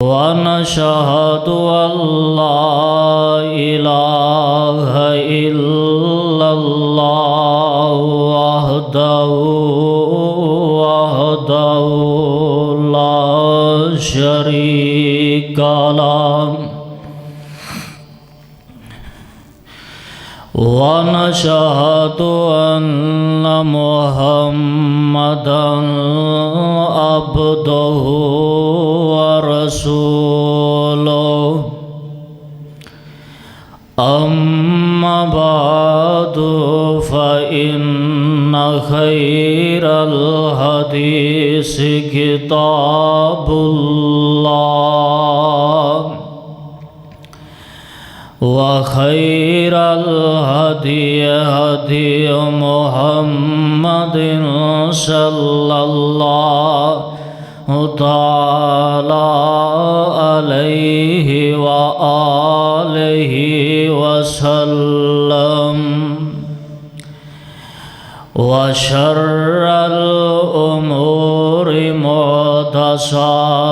ونشهد أن لا إله إلا الله وحده لا شريك له ونشهد أن محمدًا عبده ورسوله أما بعد فإن خير الحديث كتاب الله وخير الهدي هدي محمد صلى الله تعالى عليه وآله وسلم وشر الأمور محدثاتها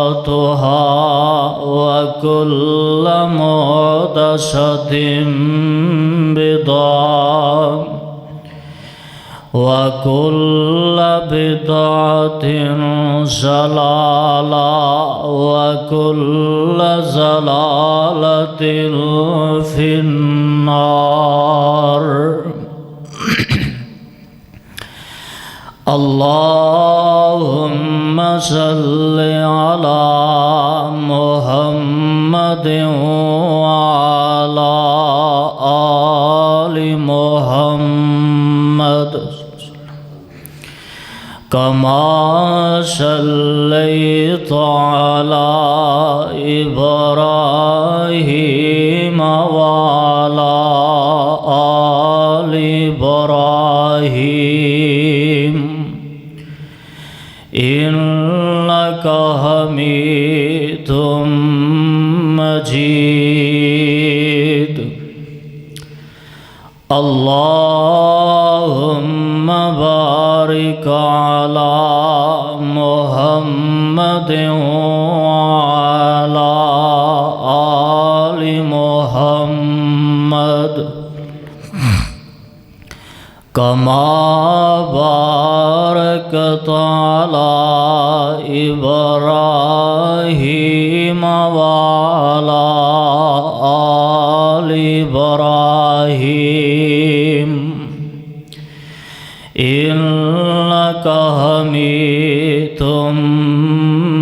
وكل محدثة بدعة وكل بدعة ضلالة وكل ضلالة في النار. اللهم صل على محمد وعلى آل محمد كما صليت على إبراهيم وعلى آل إبراهيم إنك حميد مجيد. اللهم بارك على محمد وعلى آل محمد كما باركت على إبراهيم وعلى آل إبراهيم إنك حميد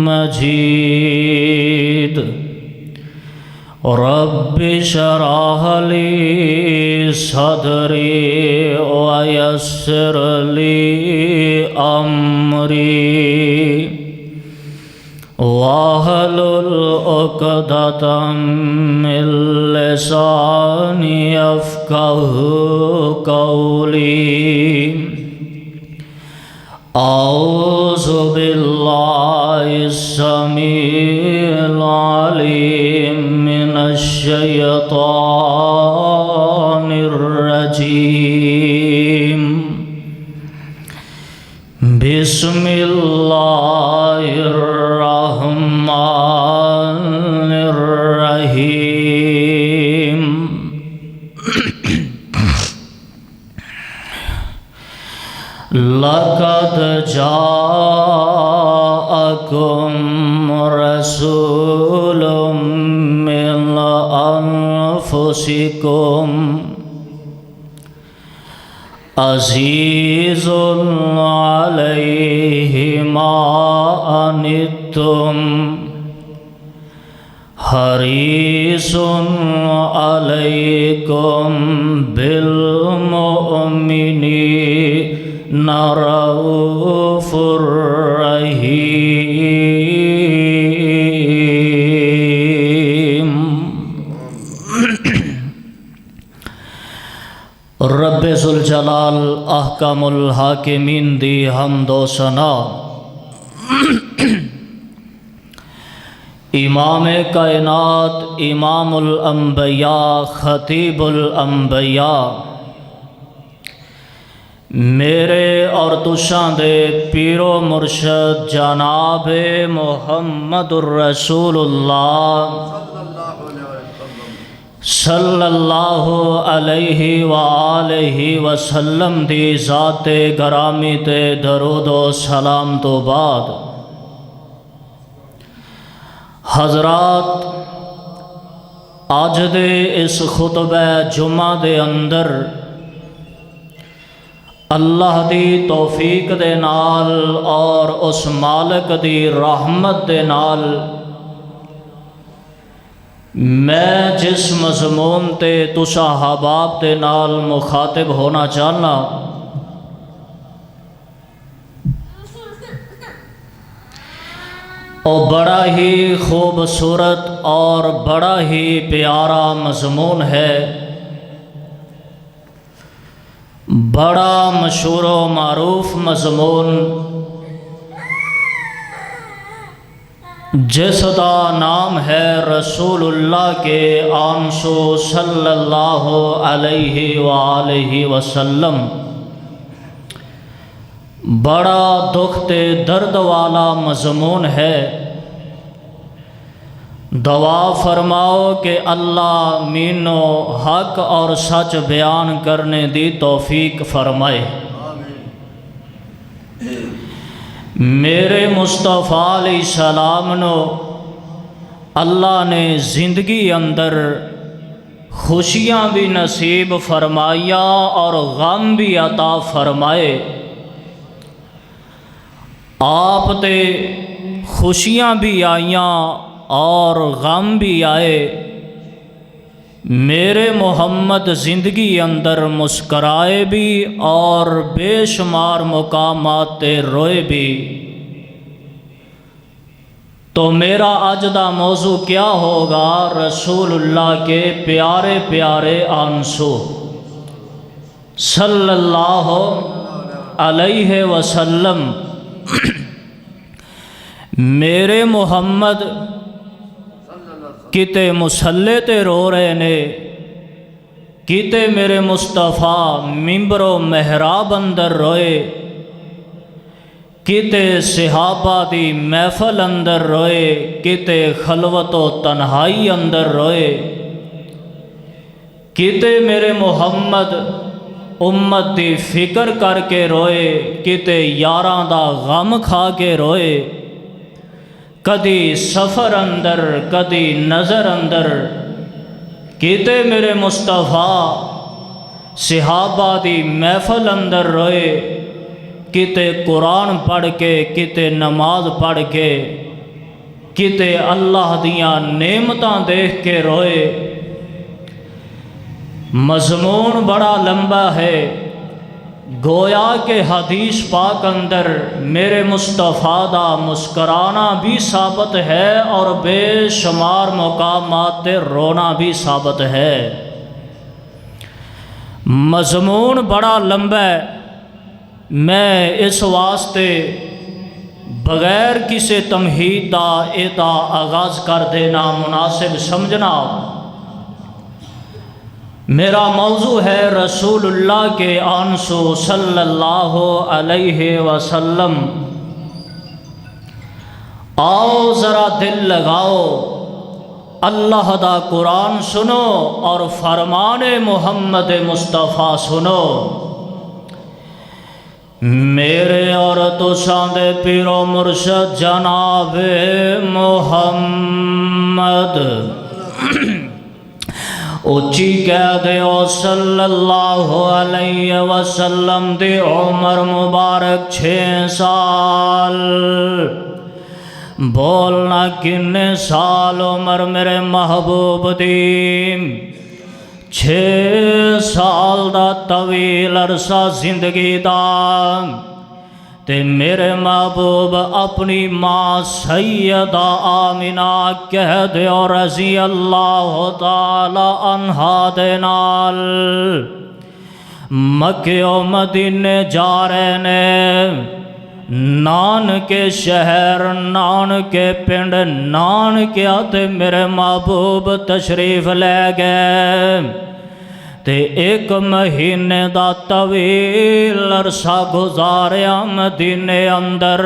مجيد. رب اشرح لي صدري ويسر لي أمري واحلل عقدة من لساني يفقهوا قولي. أعوذ بالله السميع العليم من الشيطان الرجيم. بسم الله الرحمن الرحيم. لقد جاءكم رسول من أنفسكم عزيز عليه ما عنتم حريص عليكم بالمؤمنين رؤوف رحيم. رب ذوالجلال احکم الحاکمین دی حمد و ثنا امام کائنات امام الانبیاء خطیب الانبیاء میرے اور تساں دے پیرو مرشد جناب محمد الرسول اللہ صلی اللہ علیہ وآلہ وسلم دی ذات گرامی تے درود و سلام تو بعد حضرات، آج دے اس خطبہ جمعہ دے اندر اللہ دی توفیق دے نال اور اس مالک دی رحمت دے نال میں جس مضمون تے تساں احباب دے نال مخاطب ہونا چاہنا، اور بڑا ہی خوبصورت اور بڑا ہی پیارا مضمون ہے، بڑا مشہور و معروف مضمون، جس دا نام ہے رسول اللہ کے آنسو صلی اللہ علیہ وآلہ وسلم۔ بڑا دکھ تے درد والا مضمون ہے۔ دعا فرماؤ کہ اللہ مینو حق اور سچ بیان کرنے دی توفیق فرمائے۔ میرے مصطفیٰ علیہ السلام نو اللہ نے زندگی اندر خوشیاں بھی نصیب فرمایا اور غم بھی عطا فرمائے۔ آپ تے خوشیاں بھی آئیاں اور غم بھی آئے۔ میرے محمد زندگی اندر مسکرائے بھی اور بے شمار مقامات تے روئے بھی۔ تو میرا آج دا موضوع کیا ہوگا؟ رسول اللہ کے پیارے پیارے آنسو صلی اللہ علیہ وسلم۔ میرے محمد کتے مسلے تے رو رہے نے، کتے میرے مصطفیٰ ممبر و محراب اندر روئے، کتے صحابہ دی محفل اندر روئے، کتے خلوت و تنہائی اندر روئے، کتے میرے محمد امت دی فکر کر کے روئے، کتے یاراں دا غم کھا کے روئے، کدی سفر اندر کدی نظر اندر، کتے میرے مصطفیٰ صحابہ دی محفل اندر روئے، کتے قرآن پڑھ کے، کتے نماز پڑھ کے، کتے اللہ دیاں نعمتاں دیکھ کے روئے۔ مضمون بڑا لمبا ہے، گویا کہ حدیث پاک اندر میرے مصطفیٰ دا مسکرانا بھی ثابت ہے اور بے شمار مقامات تے رونا بھی ثابت ہے۔ مضمون بڑا لمبا ہے، میں اس واسطے بغیر کسی تمہید دا ایدا آغاز کر دینا مناسب سمجھنا۔ میرا موضوع ہے رسول اللہ کے آنسو صلی اللہ علیہ وسلم۔ آؤ ذرا دل لگاؤ، اللہ دا قرآن سنو اور فرمان محمد مصطفیٰ سنو۔ میرے اور تساں دے پیرو مرشد جناب محمد اچھی کہہ دیو صلی اللہ علیہ وسلم دی عمر مبارک 6 سال۔ بولنا کنے سال عمر میرے محبوب دی؟ 6 سال دا طویل عرصہ زندگی دا تے میرے محبوب اپنی ماں سیدہ آمینہ کہہ دیو رضی اللہ تعالی عنہا دے نال مکہ و مدینے جا رہے نے۔ نان کے شہر، نان کے پنڈ، نان کے آتے میرے محبوب تشریف لے گئے۔ تے ایک مہینے دا طویل عرصہ گزاریا مدینے اندر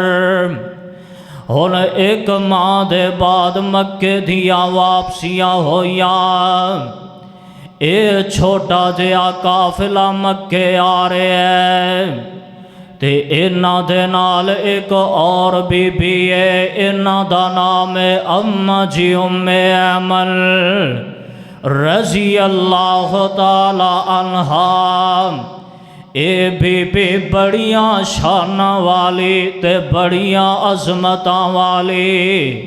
ہن ایک ماہ دے بعد مکے دیاں واپسیاں ہویاں اے چھوٹا جہا قافلہ مکے آ رہا ہے تے انہاں دے نال ایک اور بی بی ہے انہاں دا نام ہے اماں جی ام ایمن رضی اللہ تعالی عنہا اے بی بی بڑیاں شاناں والی تے بڑیاں عظمتاں والی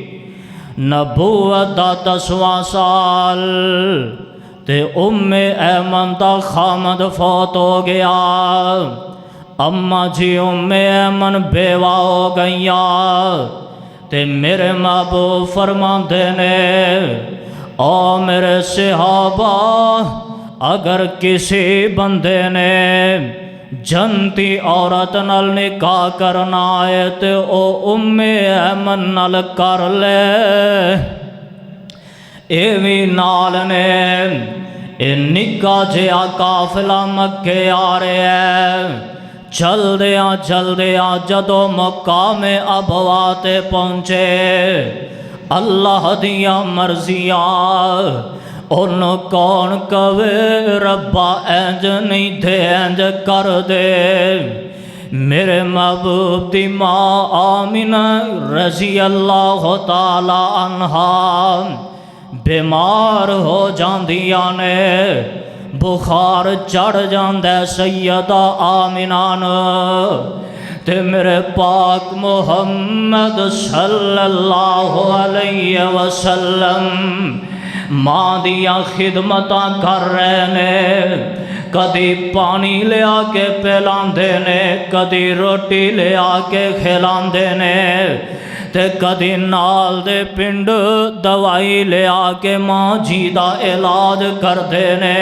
نبوت دا 10واں سال تے ام ایمن دا خامد فوت ہو گیا اماں جی ام ایمن بیوہ ہو گئیاں تے میرے محبوب فرماندے نے او میرے صحابہ اگر کسی بندے نے جنتی عورت نال نکاح کرنا ہے تے او ام ایمن نال کر لے ایویں نال نے اے نکاح جہا قافلہ مکے آ رہے ہیں چل دیاں جدو مقام ابوا تے پہنچے اللہ دیاں مرضیاں ان کون کہے ربا اینج نہیں دے اینج کر دے میرے محبوب دی ماں آمینہ رضی اللہ تعالی عنہا بیمار ہو جاندیاں نے بخار چڑھ جاندے سیدہ آمینہ تے میرے پاک محمد صلی اللہ علیہ وسلم ماں دیاں خدمتاں کر رہے نے کدی پانی لے آ کے پلاندے نے کدی روٹی لے آ کے کھلاندے نے تے کدی نال دے پنڈ دوائی لے آ کے ماں جی دا علاج کردے نے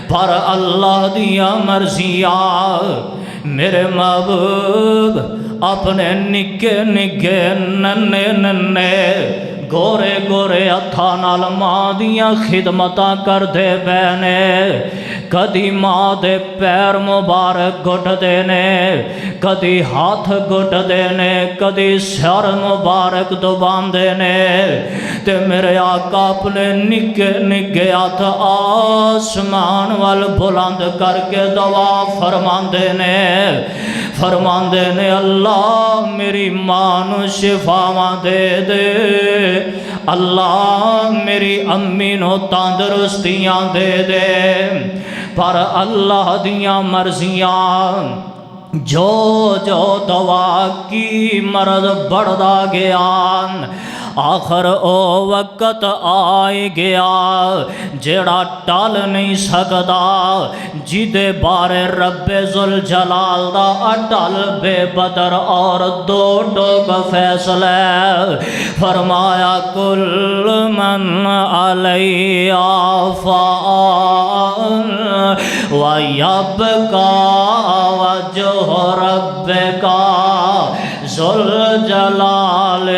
پر اللہ دیاں مرضیاں میرے محبوب اپنے نکے نکے ننے ننے گورے گورے ہتھاں نال ماں دیاں خدمتاں کردے پے نے کدی ماں دے پیر مبارک گھٹ دے نے کدی ہاتھ گھٹ دے نے کدی سر مبارک دباندے نے تے میرے آقا اپنے نکے نکے ہاتھ آسمان وال بلند کر کے دعا فرماندے نے اللہ میری ماں نو شفاواں دے دے اللہ میری امی نو تندرستیاں دے دے پر اللہ دیاں مرضیاں جو دعا کی مرض بڑھدا گیا آخر او وقت آئے گیا جڑا ٹال نہیں سکدا جدے بارے رب ذوالجلال دا اٹل بے بدر اور دو ٹوک فیصلہ فرمایا کل من علیہا فان ویبقا وجہ ربک ذوالجلال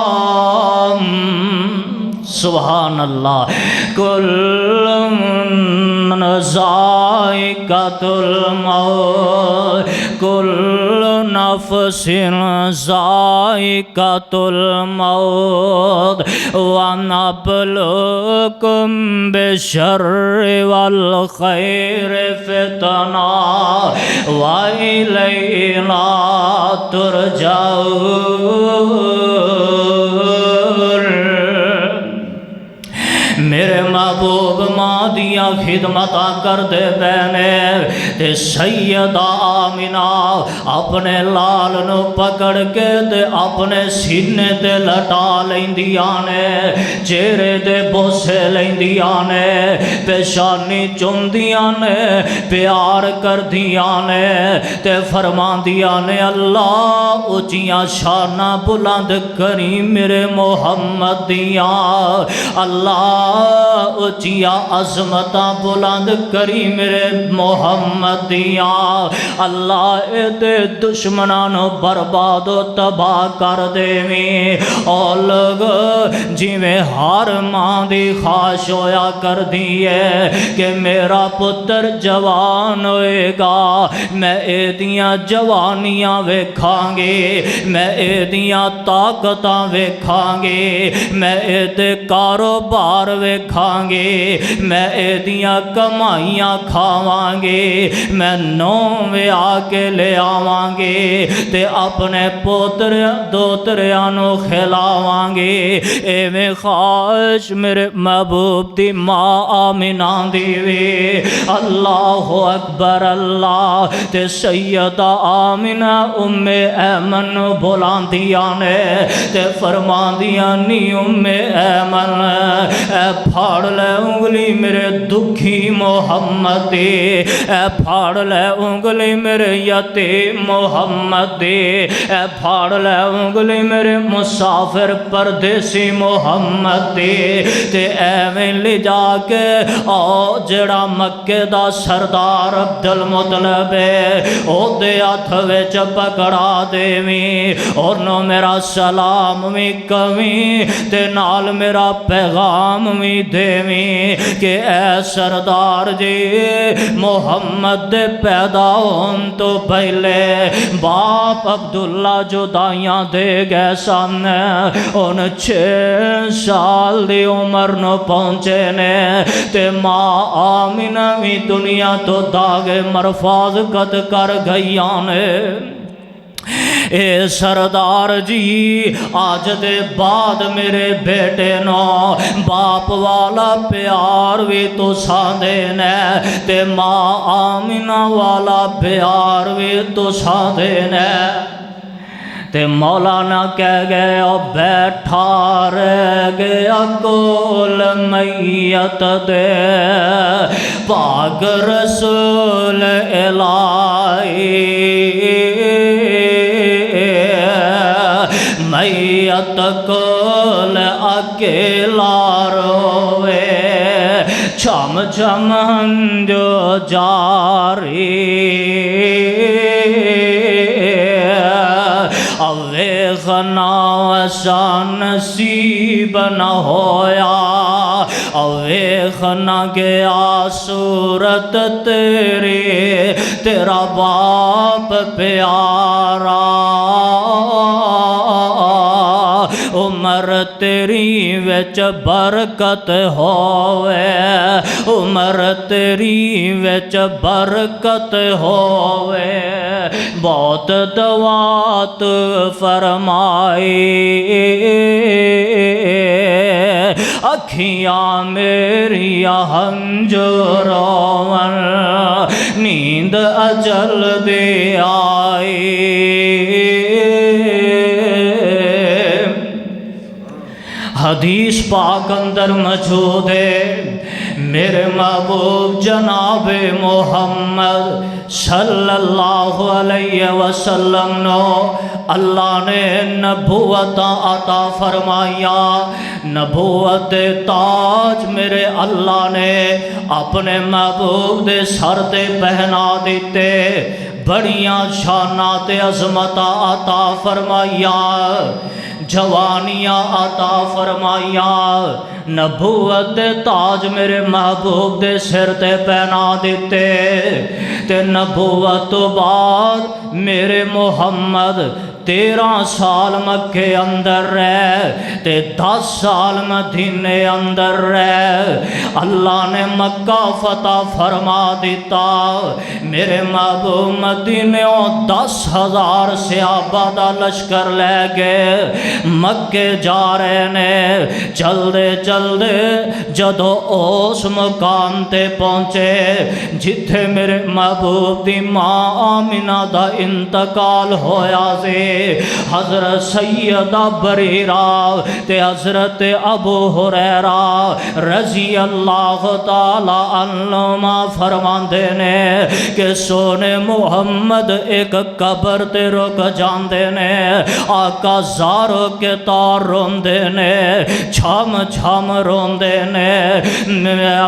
والإکرام سبحان اللہ کل ذائقۃ الموت کل نفس ذائقۃ الموت ونبلوکم بالشر والخیر فتنہ وإلینا ترجعون میرے محبوب ماں دیاں خدمتاں کر دے بینے تے سیدہ آمینہ اپنے لال نو پکڑ کے تے اپنے سینے تے لٹا لیندیاں نے چہرے دے بوسے لیندیاں نے پیشانی چوندیاں نے پیار کر دیاں نے تے فرماندیاں نے اللہ اچیاں شانہ بلند کری میرے محمد دیاں اللہ اچیا عظمتاں بلند کری میرے محمد دیاں اللہ اے دے دشمنانو برباد و تباہ کر دیویں اور لوگ جی میں ہر ماں دی خواہش ہویا کر دیئے کہ میرا پتر جوان ہوئے گا میں اے دیاں جوانیاں ویکھاں گے میں اے دیاں طاقتاں ویکھاں گے میں اے دے کاروبار ویکھاں گے میں اے دیاں کمائیاں کھاواں گے میں نویں آ کے لے آواں گے تے اپنے پوتر دوتریاں نو کھلاواں گے اے میں خواہش میرے محبوب دی ماں آمینہ دی وے اللہ اکبر اللہ تے سیدہ آمینہ ام ایمن بولان دیاں نے تے فرمان دیاں نی ام ایمن اے پھاڑ لے انگلی میرے دکھی محمد دے اے پھاڑ لے انگلی میرے یتیم محمد دے اے پھاڑ لے انگلی میرے مسافر پردیسی محمد دے تے ایویں لے جا کے او جڑا مکے دا سردار عبدالمطلب ہے او دے ہاتھ وچ پکڑا دیویں اور نو میرا سلام وی کمی تے نال میرا پیغام وی دیویں کہ اے سردار جی محمد دے پیدا ہون تو پہلے باپ عبداللہ جدائیاں دے گئے سن ان 6 سال دی عمر نو پہنچے نے تے ماں آمینہ وی دنیا تو داغے مرفاظ قد کر گئیاں نے اے سردار جی آج دے بعد میرے بیٹے نو باپ والا پیار بھی تو ساندے نے تے ماں آمینہ والا پیار بھی تو ساندے نے تے مولانا کہہ گئے او بیٹھا رہ گیا کول میت دے پاک رسول الہی میت کول اکیلا روے چھم چھم ہنجو جاری اویخنا وسا نصیب نہ ہویا اویخنا گیا صورت تیری تیرا باپ پیارا عمر تیری وچ برکت ہووے عمر تیری وچ برکت ہووے بہت دعات فرمائی اکھیاں میری ہنجو روون نیند اجل دے آئی حدیث پاک اندر موجود ہے میرے محبوب جناب محمد صلی اللہ علیہ وسلم نو اللہ نے نبوت عطا فرمایا نبوت تاج میرے اللہ نے اپنے محبوب دے سر تے پہنا دیتے بڑیاں شانات عظمت عطا فرمایا جوانیاں عطا فرمایا نبوت تاج میرے محبوب دے سر تے پہنا دیتے تے نبوت تو بعد میرے محمد 13 سال مکے اندر رہ تے 10 سال مدینے اندر رہ اللہ نے مکہ فتح فرما دیتا میرے محبوب مدینوں 10,000 صحابہ دا لشکر لے گئے مکے جا رہے نے چلدے چلدے جدو اس مقام تے پہنچے جتھے میرے محبوب دی ماں آمینہ دا انتقال ہویا سے حضرت سیدہ بریرہ تے حضرت ابو ہریرہ رضی اللہ تعالی عنہما فرماندے نے کہ سونے محمد ایک قبر تے رک جاندے نے، آقا زارو کے تار روندے نے، چھم چھم روندے نے،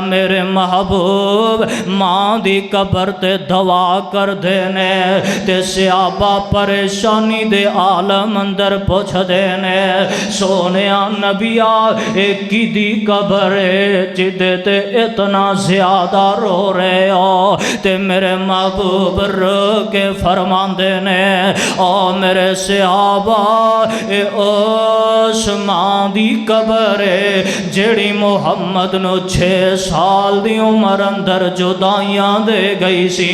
میرے محبوب ماں دی قبر تے دعا کر دینے تے صحابہ پریشانی دے عالم اندر پوچھ دینے سونیا نبیا ایک کی دی قبر جدے تے اتنا زیادہ رو رہے ہو تے میرے محبوب رو کے فرمان دینے او میرے صحابہ اے اس ماں دی قبر جیڑی محمد نو 6 سال دی عمر اندر جدائیاں دے گئی سی۔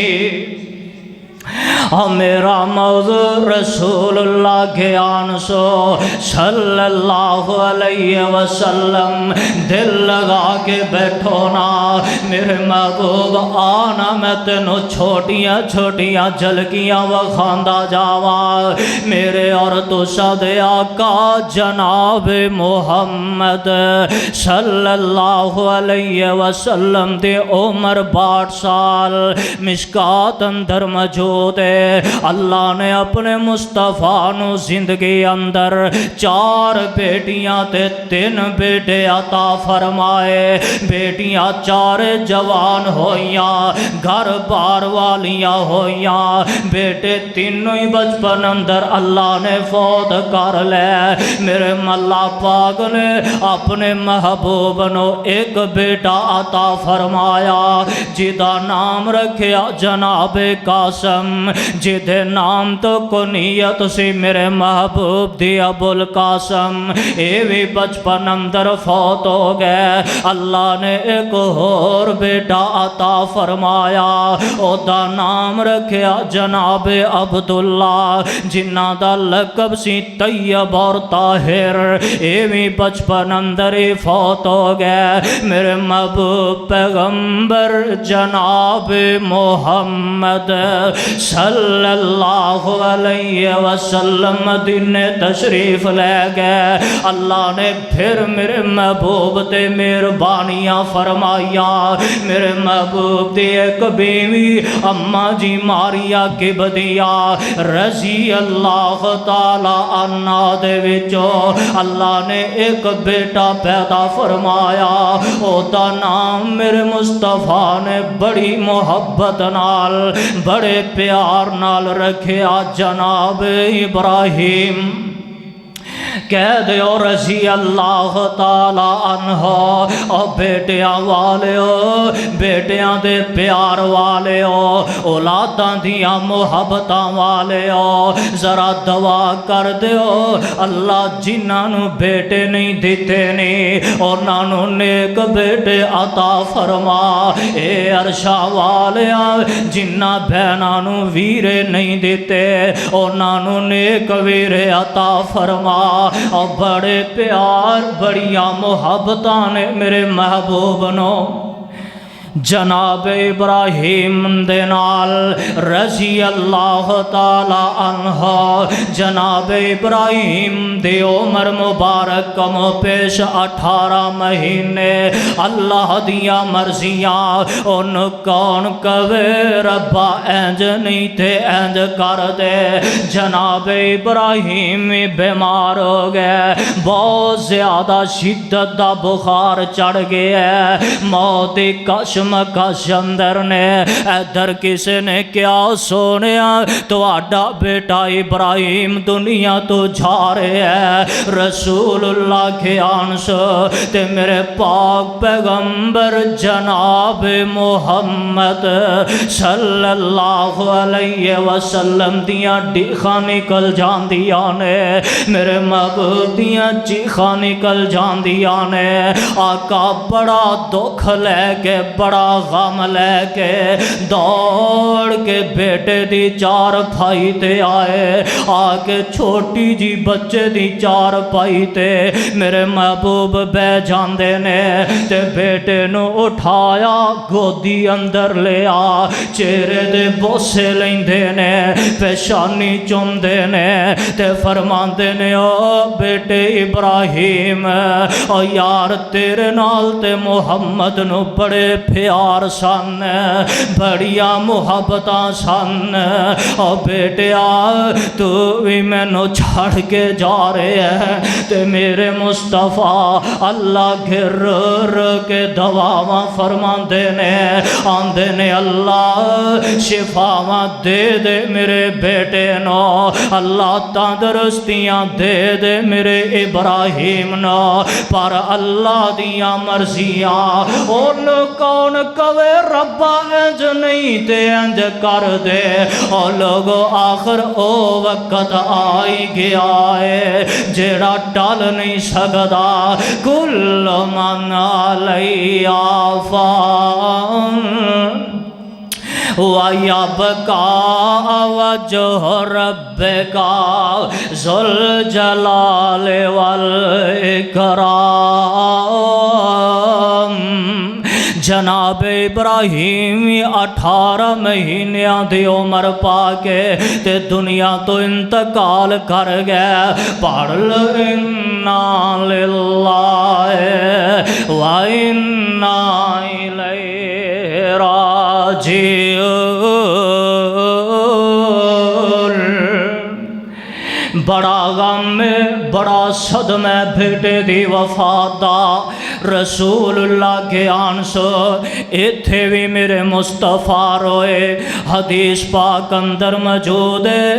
میرا موضوع رسول اللہ کے آنسو صلی اللہ علیہ وسلم، دل لگا کے بیٹھو نا میرے محبوب، آنا میں تینوں چھوٹیاں چھوٹیاں جھلکیاں وکھاندا جاواں میرے اور تساں دے آقا جناب محمد صلی اللہ علیہ وسلم دے عمر 62 سال مشکات اندر موجود ہے۔ اللہ نے اپنے مصطفیٰ نو زندگی اندر 4 بیٹیاں تے 3 بیٹے عطا فرمائے، بیٹیاں 4 جوان ہویاں، گھر بار والیاں ہویاں، بیٹے تینوں ہی بچپن اندر اللہ نے فوت کر لے۔ میرے اللہ پاک نے اپنے محبوب نو ایک بیٹا عطا فرمایا جدا نام رکھیا جناب قاسم، جدے نام تو کنیت سی میرے محبوب دی ابو القاسم، اے بھی بچپن اندر فوت ہو گئے۔ اللہ نے ایک اور بیٹا عطا فرمایا، او دا نام رکھیا جناب عبداللہ، جنہ دا لقب سی طیب اور طاہر، اے بھی بچپن اندر ہی فوت ہو گئے۔ میرے محبوب پیغمبر جناب محمد صلی اللہ علیہ وسلم مدینے تشریف لے گئے۔ اللہ نے پھر میرے محبوب تے مہربانیاں فرمائیاں۔ میرے محبوب دی ایک بیوی اماں جی ماریا کبدیہ رضی اللہ تعالی عنہ دے وچوں اللہ نے ایک بیٹا پیدا فرمایا، او دا نام میرے مصطفیٰ نے بڑی محبت نال بڑے پیار نال رکھیا جناب ابراہیم۔ کہہ دیو رضی اللہ تعالی عنہ، او بیٹیاں والے ہو، بیٹیاں دے پیار والے ہو، اولاداں دیاں محبتاں والے ہو، ذرا دعا کر دیو اللہ جنہاں نو بیٹے نہیں دیتے نہیں انہاں نو نیک بیٹے عطا فرما۔ اے عرشا والیاں جنہاں بہناں نو ویرے نہیں دیتے انہاں نو نیک ویرے عطا فرما۔ اور بڑے پیار بڑیاں محبتاں نے میرے محبوب نو جناب ابراہیم دے نال رضی اللہ تعالی عنہ۔ جناب ابراہیم دی عمر مبارک کم پیش 18 مہینے، اللہ دیا مرضیاں ان کون کہے ربا اینج نہیں تے اینج کر دے۔ جناب ابراہیم بیمار ہو گئے، بہت زیادہ شدت دا بخار چڑھ گیا، موت کش مکش اندر نے ادھر کسی نے کیا سونیا تو آڈا بیٹا ابراہیم دنیا تو جا رہے ہیں۔ رسول اللہ کے آنس تے میرے پاک پیغمبر جناب محمد صلی اللہ علیہ وسلم دیاں ڈیخاں نکل جان دیاں نے، میرے محبوب دیاں چیخاں نکل جان دیاں نے۔ آقا بڑا دکھ لے کے بڑا بڑا غم لے کے دوڑ کے بیٹے دی چار پائی تے آئے، آ کے چھوٹی جی بچے دی چار پائی تے میرے محبوب بہ جاندے نے تے بیٹے نو اٹھایا گودی اندر لیا، چہرے دے بوسے لیندے نے، پیشانی چومدے نے تے فرماندے نے او بیٹے ابراہیم، او یار تیرے نال تے محمد نو بڑے پیار سن، بڑیاں محبتاں سن، او بیٹیا تو بھی مینوں چھڑ کے جا رہے ہیں تے میرے مصطفیٰ اللہ گھر کے دعاواں فرماندے نے، آندے نے اللہ شفاواں دے دے میرے بیٹے نو، اللہ تندرستیاں دے دے میرے ابراہیم نو، پر اللہ دیاں مرضیاں اون کون کوے ربا انج نہیں تے انج کر دے، او لوگو آخر او وقت آئی گیا ہے جیڑا ٹال نہیں سکدا، کل من علیہا فان وَيَبْقَى وَجْهُ رَبِّكَ ذُو الْجَلَالِ وَالْإِكْرَامِ۔ جناب ابراہیم 18 مہینیاں دی عمر پا کے تے دنیا تو انتقال کر گئے، پڑھ لو اِنَّا لِلَّهِ وَإِنَّا إِلَيْهِ راجعون۔ بڑا غم بڑا صدمہ بیٹے دی وفات دا، رسول اللہ کے آن سو ایتھے بھی میرے مصطفیٰ روئے، حدیث پاک اندر موجود ہے،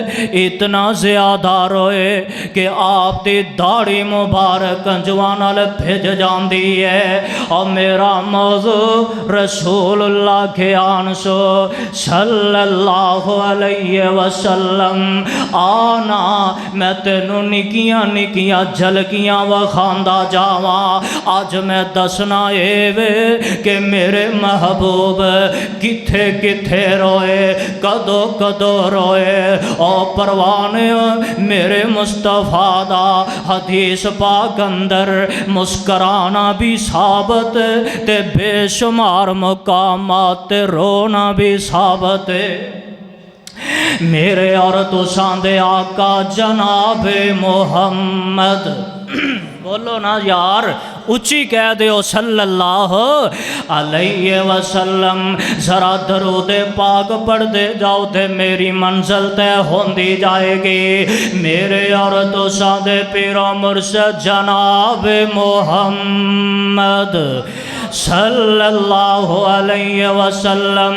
اتنا زیادہ روئے کہ آپ دی داڑھی مبارک انجوان ال بھیج جاندی ہے، اور میرا موضوع رسول اللہ کے آن سو صلی اللہ علیہ وسلم، آنا میں تینوں نکیاں نکیاں جھلکیاں وکھاندا جاواں، آج میں دسنا اے وے کہ میرے محبوب کتھے کتھے روئے، کدو کدو روئے، او پروانے میرے مصطفیٰ دا حدیث پاک اندر مسکرانا بھی ثابت تے بے شمار مقامات تے رونا بھی ثابت ہے۔ میرے اور تساں دے آقا جناب محمد، بولو نا یار اچھی کہہ دیو صلی اللہ علیہ وسلم، ذرا درود پاک پڑھ دے جاؤ تے میری منزل تے ہوندی جائے گی۔ میرے اور تساں دے پیر و مرشد جناب محمد صلی اللہ علیہ وسلم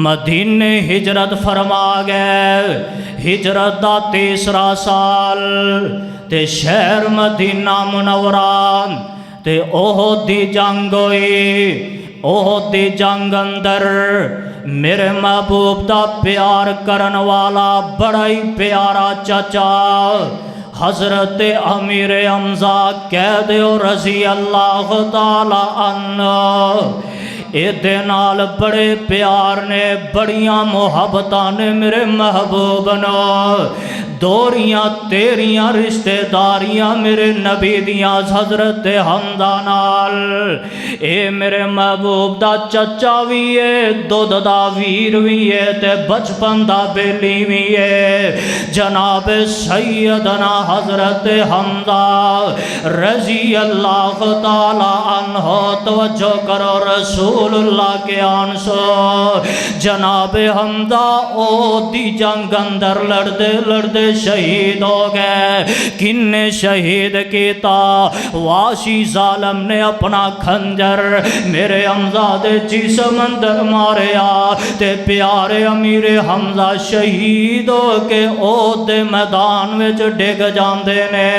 مدینے ہجرت فرما گئے، ہجرت دا 3 سال تے شہر مدینہ منورہ تے احد دی جنگ ہوئی، احد دی جنگ اندر میرے محبوب دا پیار کرن والا بڑا ہی پیارا چچا حضرت امیر حمزہ کہہ دیو رضی اللہ تعالی عنہ، اے دے نال بڑے پیار نے بڑیاں محبتاں نے میرے محبوب نو، دوریاں تیریاں رشتہ داریاں میرے نبی دیاں حضرت حمزہ نال، اے میرے محبوب دا چچا بھی ہے، دودھ دا ویر بھی ہے تے بچپن دا بیلی بھی ہے، جناب سیدنا حضرت حمزہ رضی اللہ تعالی عنہ، توجہ کرو رسول اللہ کے آن سو، جناب حمزہ او دی جنگ اندر لڑدے لڑدے شہید ہو گئے۔ کنے شہید کیتا؟ واشی ظالم نے اپنا خنجر میرے حمزہ دے جسم اندر ماریا تے پیارے امیر حمزہ شہید ہو کے او دے میدان وچ ڈگ جاندے نے،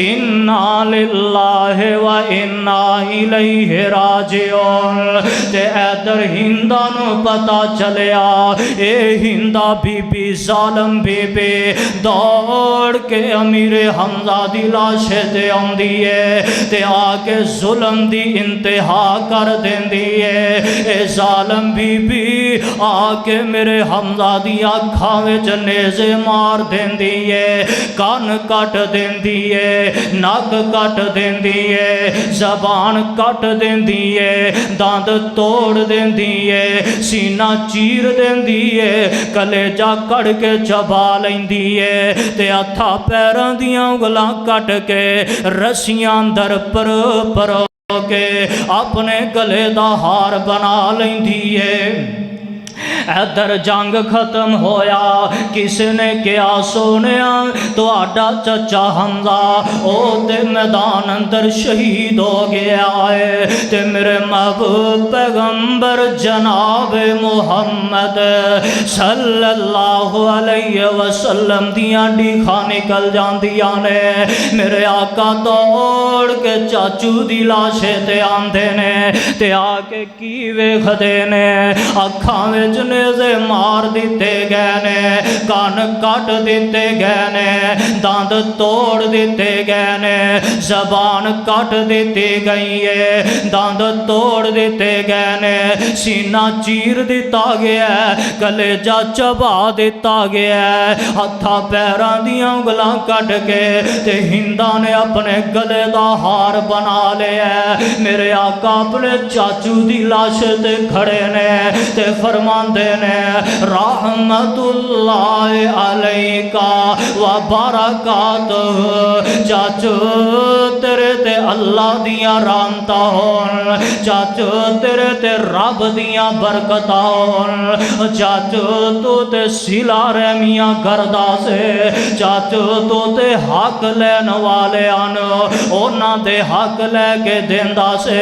انا للہ و انا الیہ راجعون۔ تے ادھر ہندا نو پتا چلیا، اے ہندا بی بی ظالم بی بی دوڑ کے امیر حمزہ دی لاش تے آندی ہے تے آ کے ظلم دی انتہا کر دیندی ہے۔ اے ظالم بی بی آ کے میرے حمزہ دی اکھاں وچ نیزے مار دیندی ہے، کان کٹ دیندی ہے، نک کٹ دیندی ہے، زبان کٹ دیندی ہے، دند توڑ دیندی ہے، سینہ چیر دیندی ہے، کلیجہ کڑ کے چبا لیندی ہے تے ہتھاں پیراں دیاں انگلاں کٹ کے رسیاں اندر پرو کے اپنے گلے دا ہار بنا لیندی ہے۔ ادھر جنگ ختم ہویا، کس نے کیا سونیا تو آڈا چچا حمزہ او تے میدان اندر شہید ہو گیا ہے تے میرے محبوب پیغمبر جناب محمد صلی اللہ علیہ وسلم دیاں ڈیکھاں نکل جاندیاں نے۔ میرے آقا دوڑ کے چاچو دی لاشے تے آندے نے تے آ کے کی ویکھدے نے، اکھاں وچ نیزے مار دیتے گئے نے، کان کٹ دیتے گئے نے، دند توڑ دیتے گئے نے، زبان کٹ دیتی گئی ہے، دند توڑ دیتے گئے نے، سینہ چیر دیتا گیا ہے، کلیجہ چبا دیتا گیا ہے، ہتھا پیران دیاں انگلاں کٹ کے تے ہندہ نے اپنے گلے دا ہار بنا لیا ہے۔ میرے آقا اپنے چاچو دی لاش تے کھڑے نے تے فرمان دینے رحمت اللہ علیکہ و برکاتہ، چاچو تیرے تے اللہ دیاں رحمتاں ہون، چاچو تیرے تے رب دیاں برکتاں ہون، چاچو تو تے صلہ رحمیاں گردا سے، چاچو تو تے حق لین والے آن اونا دے حق لے کے دیندہ سے،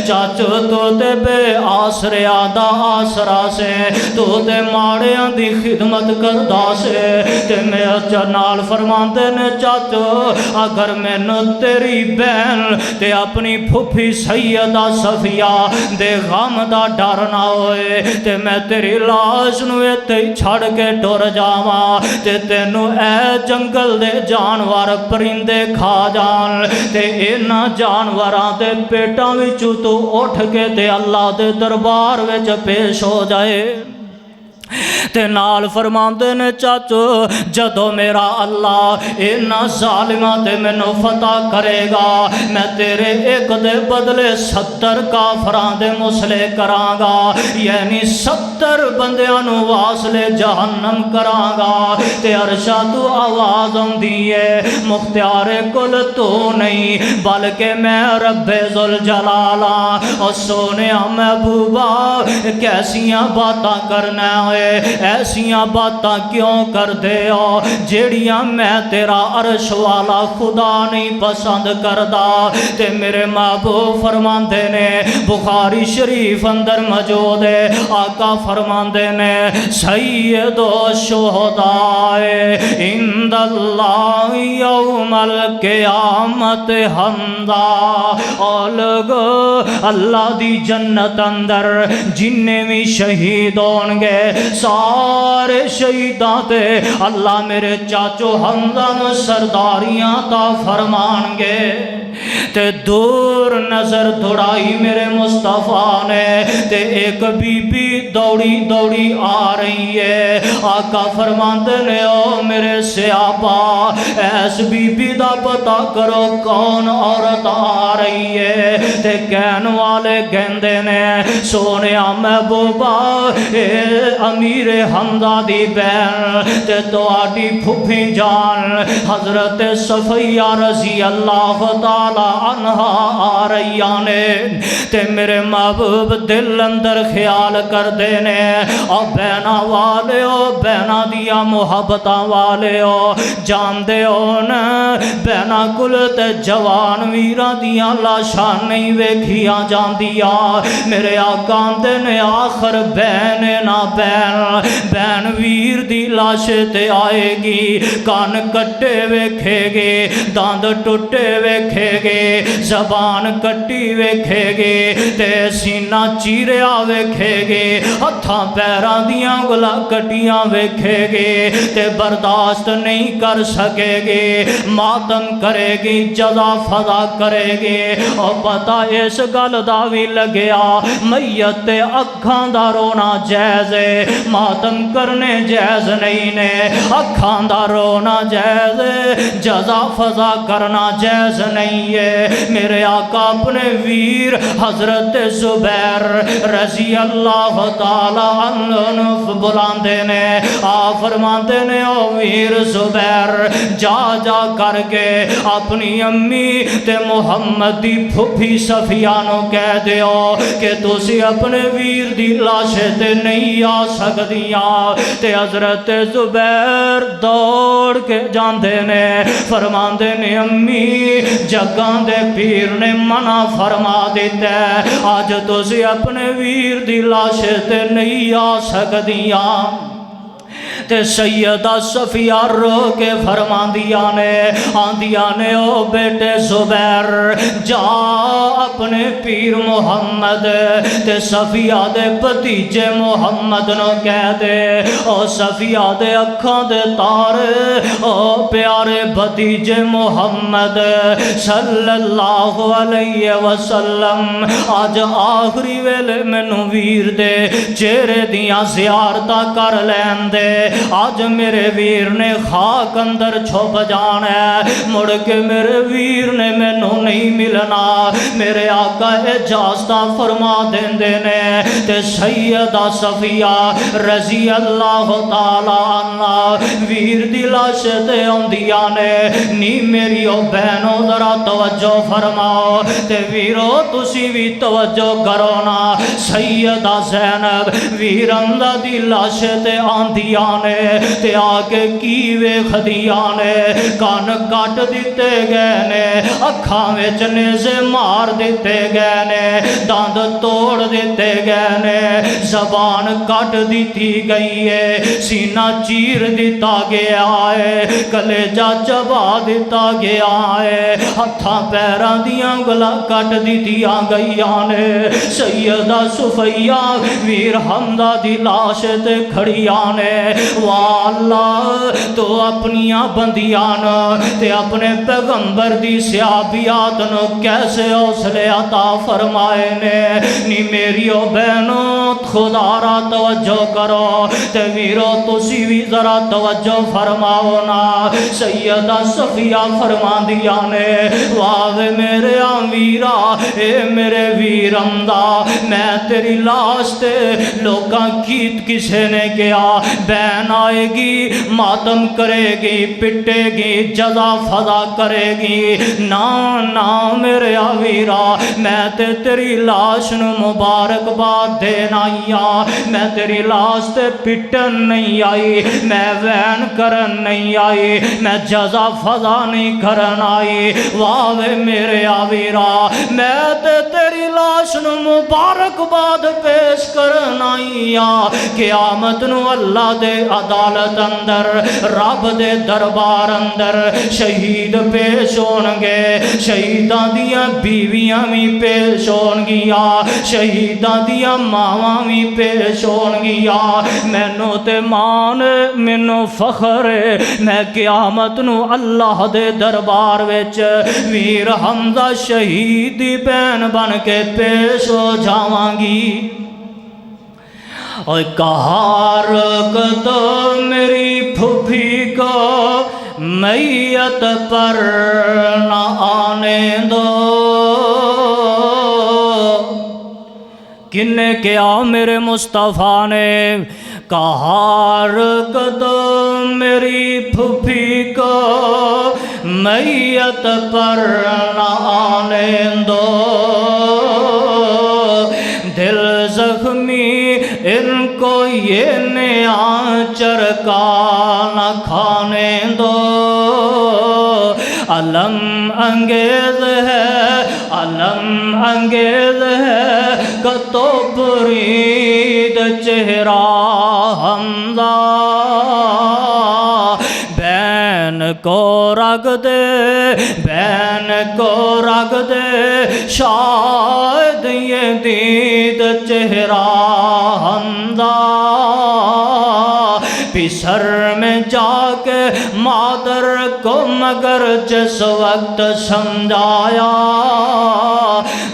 چاچو تو تے بے آسرے آدھا آسرا سے، تو تے ماڑیاں دی خدمت کردہ سے، تے میں جنال فرماندے نے چاچو اگر میں نو تیری بہن تے اپنی پھوپھی سیدہ صفیہ دے غم دا ڈر نہ ہوئے تے میں تیری لاش نو ایتھے چھڑ کے ٹر جاواں تے تینو اے جنگل دے جانور پرندے کھا جان تے اینا جانوراں دے پیٹاں وچوں تو اٹھ کے تے اللہ دے دربار وچ پیش ہو جائے۔ تے نال فرماندے نے چاچو جدو میرا اللہ اینا ظالمہ تے میں نو فتح کرے گا میں تیرے ایک دے بدلے 70 کافران دے مسلے کران گا، یعنی 70 بندیاں نو واسلے جہنم کران گا۔ تے عرشہ تو آواز دیئے مختار کل تو نہیں بلکہ میں رب ذوالجلالہ اور سونیا محبوبہ کیسیاں باتاں کرنا ہے، ایسیاں باتاں کیوں کر دے ہو جیڑیاں میں تیرا عرش والا خدا نہیں پسند کردہ۔ تے میرے محبوب فرماندے نے بخاری شریف اندر موجود ہے، آقا فرماندے نے سید و شہدائے عند اللہ یوم القیامت حمزہ، اور لوگو اللہ دی جنت اندر جننے بھی شہید ہونگے سارے شہیداں تے اللہ میرے چاچو حمزہ نو سرداریاں تا فرمان گے۔ تے دور نظر دوڑائی میرے مصطفیٰ نے تے ایک بی بی دوڑی دوڑی آ رہی ہے، آقا فرماندے نے او میرے صحابہ ایس بی بی دا پتہ کرو کون عورت آ رہی ہے، تے کہن والے گھندے نے سونیا محبوبہ اے امیر حمزہ دی بہن تے تو آٹی پھوپھی جان حضرت صفیہ رضی اللہ تعالی عنہا آ رہی آنے۔ تے میرے محبوب دل اندر خیال کر دینے او بہنا والے او بہنا دیا محبتاں والے او جان دے او نا بہنا کل تے جوان ویرہ دیا لاشاں نہیں ویکھیاں جان دیا۔ میرے آقا دے نے آخر بہن نہ بہن ویر دی لاش تے آئے گی، کان کٹے ویکھے گے، داند ٹوٹے ویکھے گے، گے، زبان کٹی ویکھے گے تے سینہ چیریا ویکھے گے، ہتھاں پیراں دیاں انگلاں کٹیاں ویکھے گے تے برداشت نہیں کر سکے گے، ماتم کرے گی، جزا فضا کرے گے۔ اور پتہ اس گل دا وی لگیا میت تے اکھاں دا رونا جائز ہے، ماتم کرنے جائز نہیں نے، اکھاں دا رونا جائز ہے، جزا فضا کرنا جائز نہیں ہے۔ میرے آقا اپنے ویر حضرت زبیر رضی اللہ تعالی عنہ بلاندے نے، آپ فرماندے نے او ویر زبیر جا جا کر کے اپنی امی تے محمد دی پھپھی صفیہ نو کہہ دیو کہ تسی اپنے ویر دی لاشے تے نہیں آ سکدیاں۔ تے حضرت زبیر دوڑ کے جاندے نے، فرماندے نے امی جگاں دے پیر نے منع فرما دیتا ہے، آج تسی اپنے ویر دی لاشے تے نہیں آ سکدیاں۔ تے سیدہ صفیہ رو کے فرماندیاں نے، آندیاں نے او بیٹے زبیر جا اپنے پیر محمد تے صفیہ دے بھتیجے محمد نو کہہ دے، او صفیہ دے اکھاں دے تارے، او پیارے بھتیجے محمد صلی اللہ علیہ وسلم آج آخری ویلے مینوں ویر دے چہرے دیاں زیارتاں کر لین دے، آج میرے ویر نے خاک اندر چھپ جانا ہے، مڑ کے میرے ویر نے مینوں نہیں ملنا۔ میرے آقا اجازت فرما دیندے نے تے سیدہ صفیہ رضی اللہ تعالی عنہ ویر دی لاش تے اوندیاں نے، نی میری او بہنوں ذرا توجہ فرماؤ تے ویرو تسی بھی توجہ کرو نا۔ سیدہ زینب ویرندہ دی لاش تے آندیاں نے تے آکے کی ویکھدیاں نے، کان کٹ دیتے گئے نے، اکھاں وچ نیزے مار دیتے گئے نے، دند توڑ دیتے گئے نے، زبان کٹ دیتی گئی ہے، سینہ چیر دیتا گیا ہے، کلیجہ چبا دیتا گیا ہے، ہتھاں پیراں دیاں انگلاں کٹ دیتیاں گئیاں نے۔ سیدہ صفیہ ویر حمزہ دی لاش تے کھڑیاں نے، اللہ تو اپنیاں بندیاں تے اپنے پیغمبر دی صحابیات نو کیسے حوصلے عطا فرمائے نے۔ نی میری او بہنوں خدا را توجہ کرو تے ویرو تسی بھی ذرا توجہ فرماؤ نا۔ سیدہ صفیہ فرماندیاں نے، واہ میرے امیرا اے میرے ویرمدا، میں تیری لاش تے لوکاں کیت کسے نے کیا، بہن آئے گی ماتم کرے گی پٹے گی جزا فضا کرے گی، نا نا میرے ویرا میں تے تیری لاش نو مبارکباد دین آئی ہاں، میں تیری لاش تے پٹن نہیں آئی، میں وین کرن نہیں آئی، میں جزا فضا نہیں کرن آئی، واہ میرے ویرا میں تے تیری لاش نو مبارکباد پیش کرن آئی ہاں۔ قیامت نو اللہ دے عدالت اندر رب دے دربار اندر شہید پیش ہون گے، شہیداں دیاں بیویاں بھی پیش ہون گیا، شہیداں دیاں ماواں بھی پیش ہون گیا، مینوں تے مان مینوں فخر ہے، میں قیامت نو اللہ دے دربار وچ ویر حمزہ شہید دی بہن بن کے پیش ہو جاواں گی۔ اور کہا رک دو میری پھوپھی کو میت پر نہ آنے دو، کن نے کیا میرے مصطفیٰ نے، کہا رک دو میری پھوپھی کو میت پر نہ آنے دو، دل زخمی ان کو یہ نیا چرکا نہ کھانے دو، علم انگیز ہے علم انگیز ہے کتو برید چہرہ حمزہ، بین کو رکھ دے بہن کو رکھ دے شاید یہ دید چہرہ حمزہ پسر میں جا کے مادر کو مگر جس وقت سمجھایا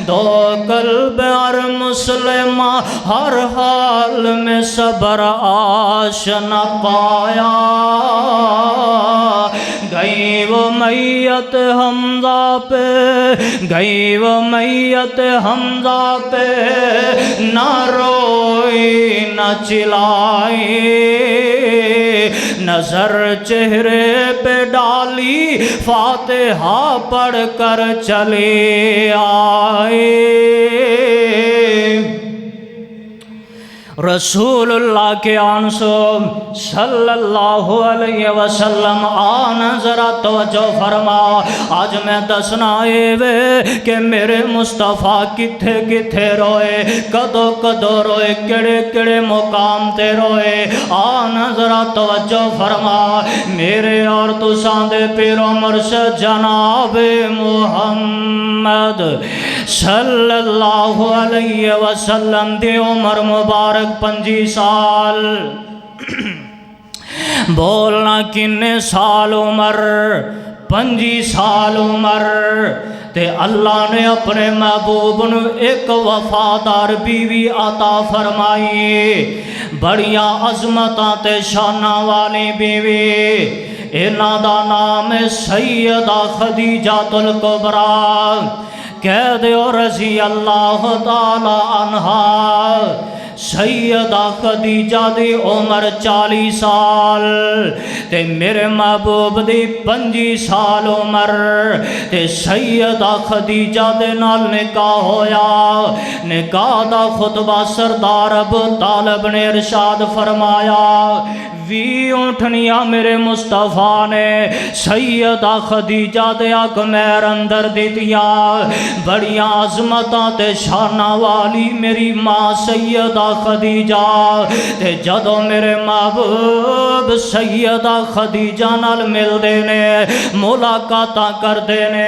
دو قلب اور مسلمہ ہر حال میں صبر آشنا پایا گئی وہ میت حمزہ پہ گئی وہ میت حمزہ پہ نہ روئی نہ چلائی نظر چہرے پہ ڈالی فاتحہ پڑھ کر چلے آئے رسول اللہ کے آنسو صلی اللہ علیہ وسلم آن ذرا توجہ فرما آج میں دسنا وے کہ میرے مصطفیٰ کتھے کتھے روئے کدو کدو روئے کڑے کڑے مقام تے روئے آن ذرا توجہ فرما میرے اور تساں دے پیر و مرشد جناب محمد صلی اللہ علیہ وسلم دی عمر مبارک 25 سال بولنا کنے سال عمر 25 سال عمر تے اللہ نے اپنے محبوب نو ایک وفادار بیوی عطا فرمائی بڑیاں عظمتاں تے شاناں والی بیوی انہاں دا نام ہے سیدہ خدیجہ الکبریٰ کہہ دیو رضی اللہ تعالی عنہا سیدہ خدیجہ دی عمر 40 سال تے میرے محبوب دی 25 سال عمر تے سیدہ خدیجہ دے نال نکاح ہویا نکاح دا خطبہ سردار ابو طالب نے ارشاد فرمایا 20 اونٹھنیاں میرے مصطفیٰ نے سیدہ خدیجہ دے آنکھ مہر اندر دیتیاں بڑیاں عظمتاں تے شانہ والی میری ماں سیدہ خدیجہ تے جدو میرے محبوب سیدہ خدیجہ نال مل دینے ملاقاتاں کر دینے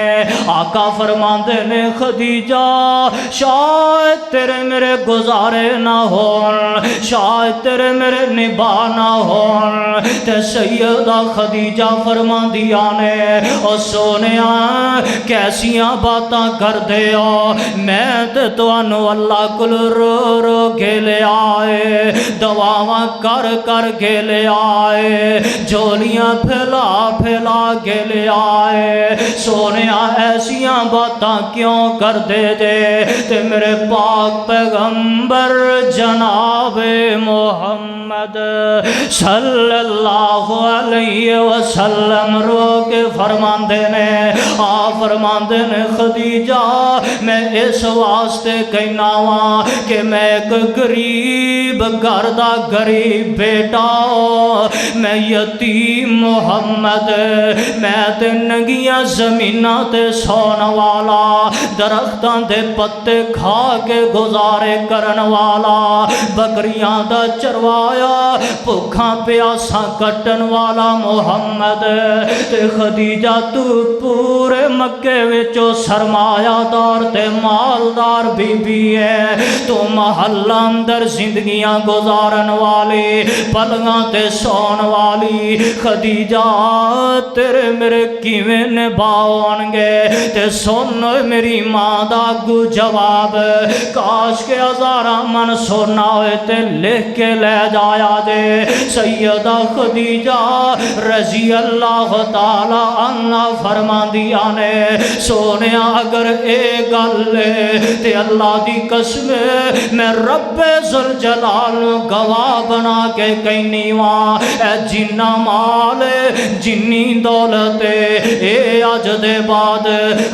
آقا فرمان دینے خدیجہ شاید تیرے میرے گزارے نہ ہون شاید تیرے میرے نباہ نہ ہون تے سیدہ خدیجہ فرمان دیا نے او سونیا کیسیاں باتاں کر دے ہو میں تے توانو اللہ کل رو رو کے لے آئے دعاواں کر کر کے لے آئے جولیاں پھیلا پھیلا کے لے آئے سونیا ایسیاں باتاں کیوں کر دے تے میرے پاک پیغمبر جناب محمد صلی اللہ علیہ وسلم رو کے فرمان دینے فرمان دینے خدیجہ میں اس واسطے کہنا ہوا کہ میں ایک غریب گھردہ غریب بیٹا میں یتیم محمد میں تے نگیاں زمیناں تے سون والا درختاں دے پتے کھا کے گزارے کرن والا بکریاں دا چروایا بھوکھاں پیاساں کٹن والا محمد تے خدیجہ تو پورے مکے وچوں سرمایہ دار تے مالدار بی بی ہے تو محلہ اندر زندگیاں گزارن والی پلگاں تے سون والی خدیجہ تیرے میرے کیویں نبھاؤن گے تے سن میری ماں دا گو جواب کاش کے ہزارہ من سونا ہوئے تے لکھ کے لے جایا دے سیدہ خدیجہ رضی اللہ تعالی عنہ فرما دیا نے سونیا اگر اے گل تے اللہ دی قسم میں رب ذوالجلال گواہ بنا کے کہنی وہاں اے جنہ مال جنی دولت اے اج دے بعد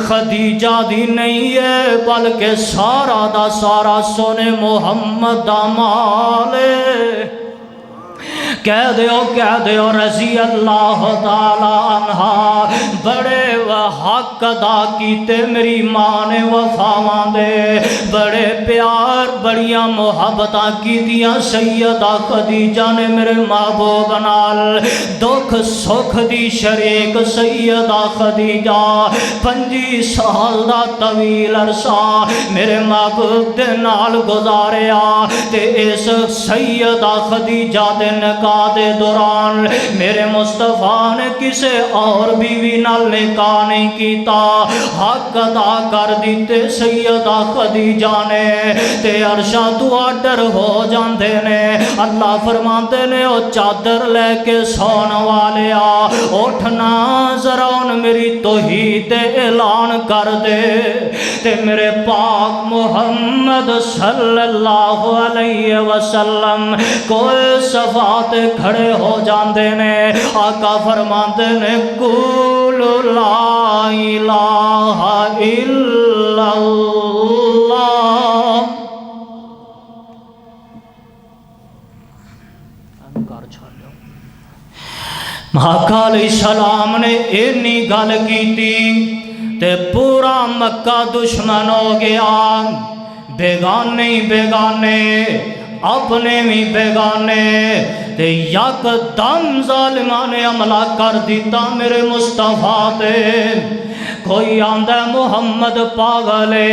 خدیجہ دی نہیں ہے بلکہ سارا دا سارا سونے محمد دا مال کہہ دیو رضی اللہ تعالی عنہ بڑے حق ادا کیتے میری ماں نے وفاواں دے، بڑے پیار بڑیاں محبتاں کیتیاں سیدہ خدیجہ نے میرے محبوب نال، دکھ سکھ دی شریک سیدہ خدیجہ 25 سال دا طویل عرصہ میرے محبوب دے نال گزاریا، تے اس سیدہ خدیجہ دے نکاح دے دوران میرے مصطفیٰ نے کسے اور بیوی نال نکاح نہیں کیتا، حق ادا کر دیتے سیدہ خدیجہ نے، تے عرشاں تو آڈر ہو جاندے نے، اللہ فرماتے نے او چادر لے کے سون والیا اٹھنا ذرا ان میری توحید اعلان کر دے، تے میرے پاک محمد صلی اللہ علیہ وسلم کوئی صفات کھڑے ہو جاندے نے، آقا فرماتے نے قولوا لا الہ الا اللہ، آقا علیہ السلام نے اینی گل کیتی تے پورا مکہ دشمن ہو گیا، بیگانے ہی بیگانے اپنے بھی بیگانے، تے یک دم ظالمان نے عملہ کر دیتا میرے مصطفیٰ تے، کوئی آندہ محمد پاگلے،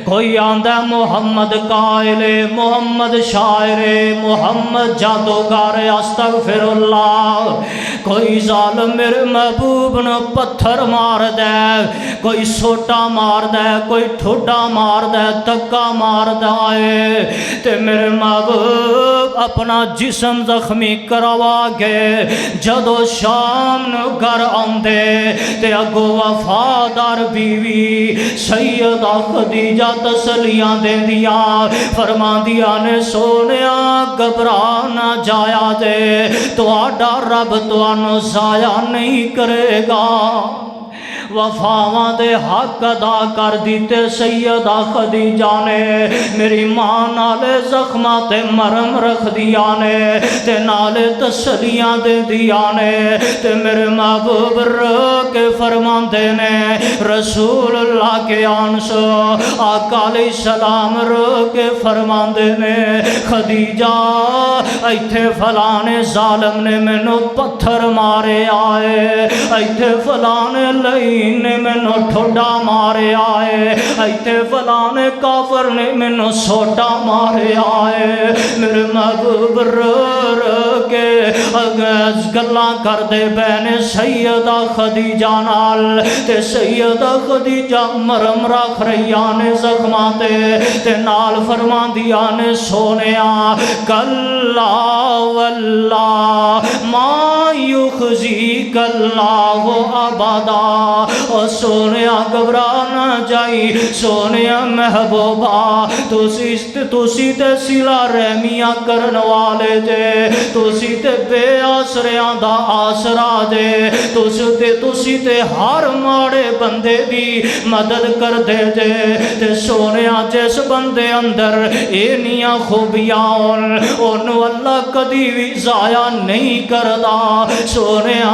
کوئی آندہ محمد قائلے، محمد شاعرے، محمد جادوگر، استغفر اللہ، کوئی ظالم میرے محبوب نے پتھر مار دے، کوئی سوٹا مار دے، کوئی ٹھوڈا مار دے، تکا مار دے، تے میرے محبوب اپنا جسم زخمی کروا گئے، جدو شام نو گھر آندے تے اگو وفادار بیوی سیدہ خدیجہ تسلیاں دے دیا، فرما دیا نے سونیا گھبرانا جایا دے، تو آڈا رب تو انو ضائع نہیں کرے گا، وفاواں دے حق ادا کر دیتے سیدہ خدیجہ نے، میری ماں نالے زخمات مرم رکھ دیا نے، تے نالے تسلیاں دے دیا نے، تے میرے محبوب رو کے فرماندے نے، رسول اللہ کے آنسو آقا علیہ السلام رو کے فرماندے نے، خدیجہ ایتھے فلانے ظالم نے مینوں پتھر مارے آئے، ایتھے فلانے لئی نے مینوں ٹھوڈا مارے آئے، ایتھے فلانے کافر نے مینوں سوٹا مارے آئے، میرے محبوب رو رو کے گلاں کر دے بینے سیدہ خدیجہ نال، تے سیدہ خدیجہ مرم رکھ رہیاں نے زخماتے، تے نال فرما دیا نے سونیا کلا واللہ ما یخزیک اللہ ابدا، او سونیا گھبرانا جائی، سونیا محبوبہ تسی تے سلا رحمیاں کرن والے جے، تسی تے بے آسریاں دا آسرا جے، تسی تے ہر ماڑے بندے دی مدد کر دے جے، تے سونیا جس بندے اندر اینیاں خوبیاں انہوں اللہ کدی بھی ضائع نہیں کردا، سونیا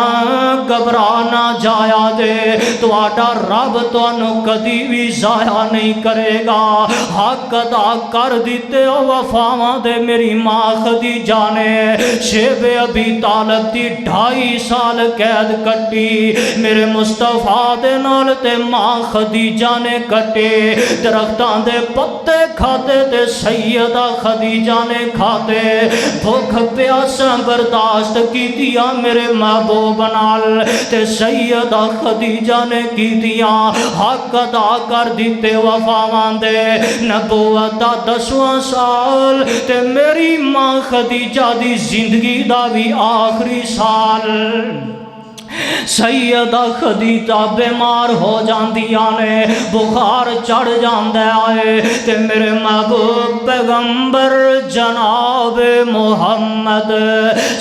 گھبرانا جایا دے، تو آڈا رب تو انہوں کدی بھی ضائع نہیں کرے گا، حق ادا کر دیتے ہو وفاواں دے، میری ماں خدیجہ نے شیب ابی طالب دی 2.5 سال قید کٹی، میرے مصطفیٰ دے نال تے ماں خدیجہ نے کٹے، درختان دے پتے کھاتے تے سیدہ خدیجہ نے کھاتے، بھوک پیاساں برداشت کی دیا میرے محبوب نال، تے سیدہ خدیجہ نے کی دیا، حق ادا کر دیتے وفاواں دے، نبوت دا 10واں سال تے میری ماں خدیجہ دی زندگی دا بھی آخری سال، سیدہ خدیجہ بیمار ہو جاندیاں نے، بخار چڑھ جاندہ آئے تے میرے محبوب پیغمبر جناب محمد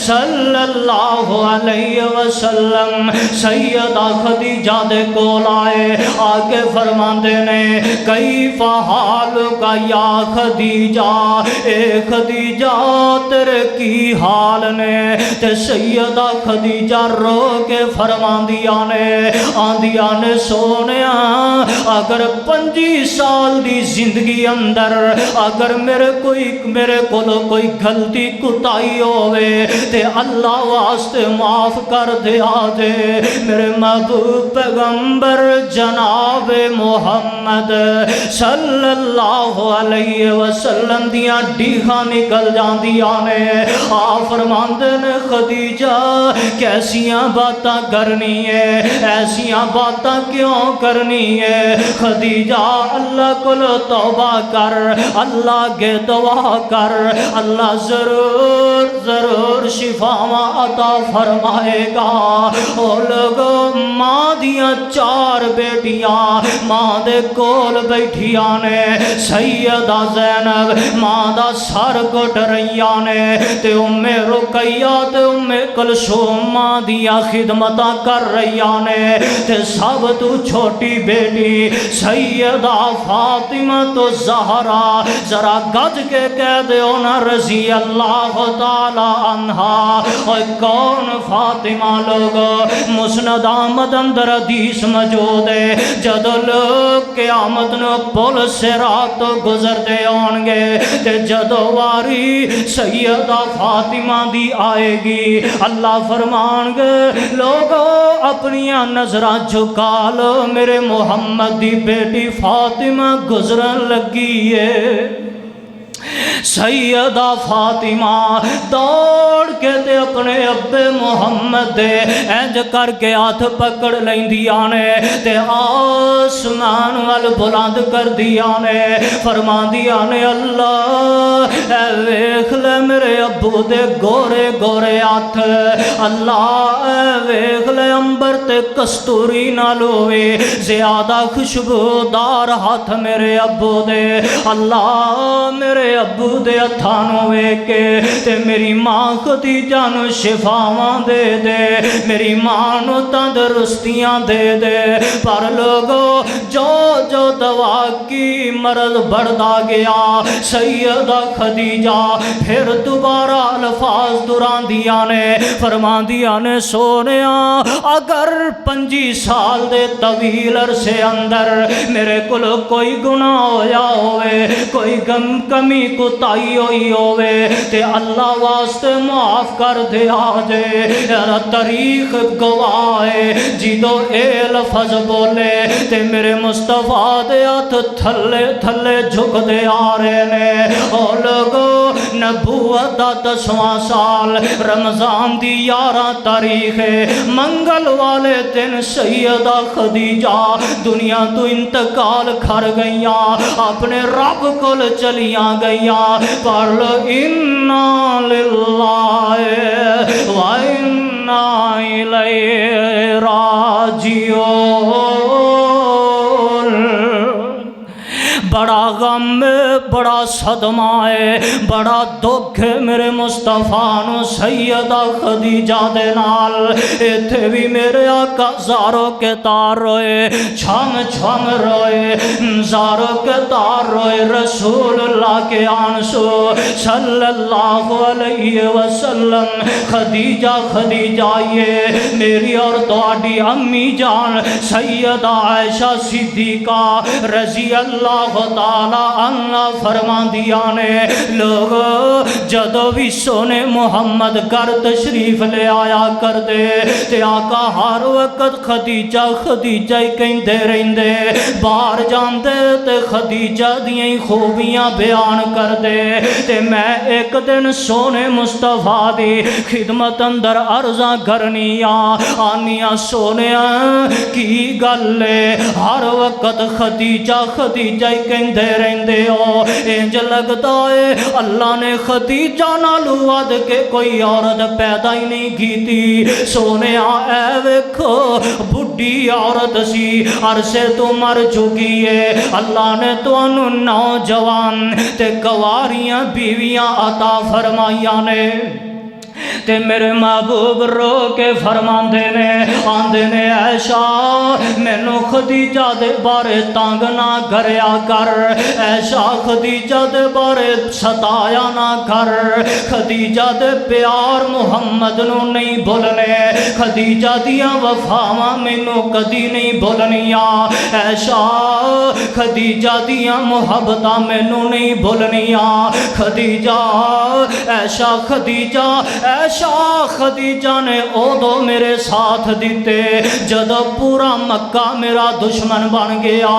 صلی اللہ علیہ وسلم سیدہ خدیجہ دے کول آئے، آگے فرماندے نے کیف حالک یا خدیجہ، اے خدیجہ تیرے کی حال نے؟ تے سیدہ خدیجہ رو کے فرماندیاں نے، آندیاں نے سونیا اگر 25 سال دی زندگی اندر اگر میرے کولو کوئی غلطی کوتاہی ہوئے تے اللہ واسطے معاف کر دیا دے۔ میرے محبوب پیغمبر جناب محمد صلی اللہ علیہ وسلم دیاں ڈیغاں نکل جاندیاں نے، آ فرماندے نے خدیجہ کیسیاں باتاں کرنی ہے، ایسیاں باتاں کیوں کرنی ہے؟ خدیجہ اللہ کو توبہ کر، اللہ کے دعا کر، اللہ ضرور ضرور شفاواں عطا فرمائے گا۔ او لوگوں ماں دیاں 4 بیٹیاں ماں دے کول بیٹھیاں نے، سیدہ زینب ماں دا سر گھٹ رہیاں نے تے ام رقیہ تے ام کلثوم ماں دیاں خدمتاں کر رہیاں نے تے سب تو چھوٹی بیٹی سیدہ فاطمہ تو زہرا، ذرا گج کے کہہ دیو نا رضی اللہ تعالی عنہا۔ اور کون فاطمہ؟ لوگ مسند احمد اندر حدیث موجود ہے، جدو لوگ قیامت نو پل صراط تو گزرتے ہون گے تے جدو واری سیدہ فاطمہ دی آئے گی، اللہ فرمان گے لوگو اپنیاں نظرہ جھکا لو، میرے محمد دی بیٹی فاطمہ گزرن لگی ہے۔ سیدہ فاطمہ دوڑ کے تے اپنے ابے محمد دے انج کر کے ہاتھ پکڑ لیندیاں نے تے آسمان وال بلند کر دیاں نے، فرماندیاں نے اللہ اے ویکھ لے میرے ابو دے گورے گورے ہاتھ، اللہ اے ویکھ لے امبر تے کستوری نال ہوئے زیادہ خوشبودار ہاتھ میرے ابو دے، اللہ میرے ابو دے ہتھانوں ویکھ کے تے میری ماں خدیجہ نو شفاواں دے دے، میری ماں نو تندرستیاں دے دے۔ پر لوگو جو جو دعا کی مرض بڑھتا گیا، سیدہ خدیجہ پھر دوبارہ الفاظ دراندیاں نے، فرماندیاں نے سونیا اگر 25 سال دے طویل عرصے اندر میرے کول کوئی گناہ ہویا ہوئے، کوئی کمی کوتاہی ہوئی ہوئے تے اللہ واسطے معاف کر دیا جے۔ تاریخ گواہ ہے جدو اے لفظ بولے تے میرے مصطفیٰ دے ہاتھ تھلے تھلے جھک دے آ رہے نے۔ او لوگو نبوت دا 10واں سال رمضان دی 11 تاریخ ہے، منگل والے دن سیدہ خدیجہ دنیا تو انتقال کر گئیاں، اپنے رب کول چلیاں گئیاں۔ پڑھ لو انا للہ و انا الیہ راجعون۔ بڑا غم ہے، بڑا صدمہ ہے، بڑا دکھ ہے میرے مصطفیٰ نو سیدہ خدیجہ دے نال۔ ایتھے بھی میرے آقا زاروں کے تار روئے، چھم چھم روئے، زاروں کے تار روئے، رسول اللہ کے آنسو صلی اللہ علیہ وسلم۔ خدیجہ خدیجہ یہ میری اور تواڈی امی جان سیدہ عائشہ صدیقہ رضی اللہ تعالی عنہ فرماندیاں نے، لوگ جدو بھی سونے محمد گھر تشریف لے آیا کر دے تے آقا ہر وقت خدیجہ خدیجہ ہی کہندے رہندے، باہر جاندے تے خدیجہ دیاں خوبیاں بیان کر دے تے میں ایک دن سونے مصطفیٰ دی خدمت اندر عرضاں کرنیاں آنیاں، سونیاں کی گل ہے ہر وقت خدیجہ خدیجہ ہی کہندے رہندے ہو انج لگدا ہے اللہ نے خدیجہ نالوں ود کے کوئی عورت پیدا ہی نہیں کیتی سونیا اے ویکھو بڈھی عورت سی عرصے تو مر چکی ہے اللہ نے تانوں نوجوان تے کنواریاں بیویاں عطا فرمائیاں نے تے میرے محبوب رو کے فرماندے نے آندے نے عائشہ مینوں خدیجہ دے بارے تنگ نہ کریا کر عائشہ خدیجہ دے بارے ستایا نہ کر خدیجہ دے پیار محمد نو نہیں بھولنے خدیجہ دیاں وفاواں مینوں کدی نہیں بھولنیاں عائشہ خدیجہ دیاں محبتاں مینوں نہیں بھولنیاں خدیجہ عائشہ خدیجہ نے ادو میرے ساتھ دیتے جدو پورا مکہ میرا دشمن بن گیا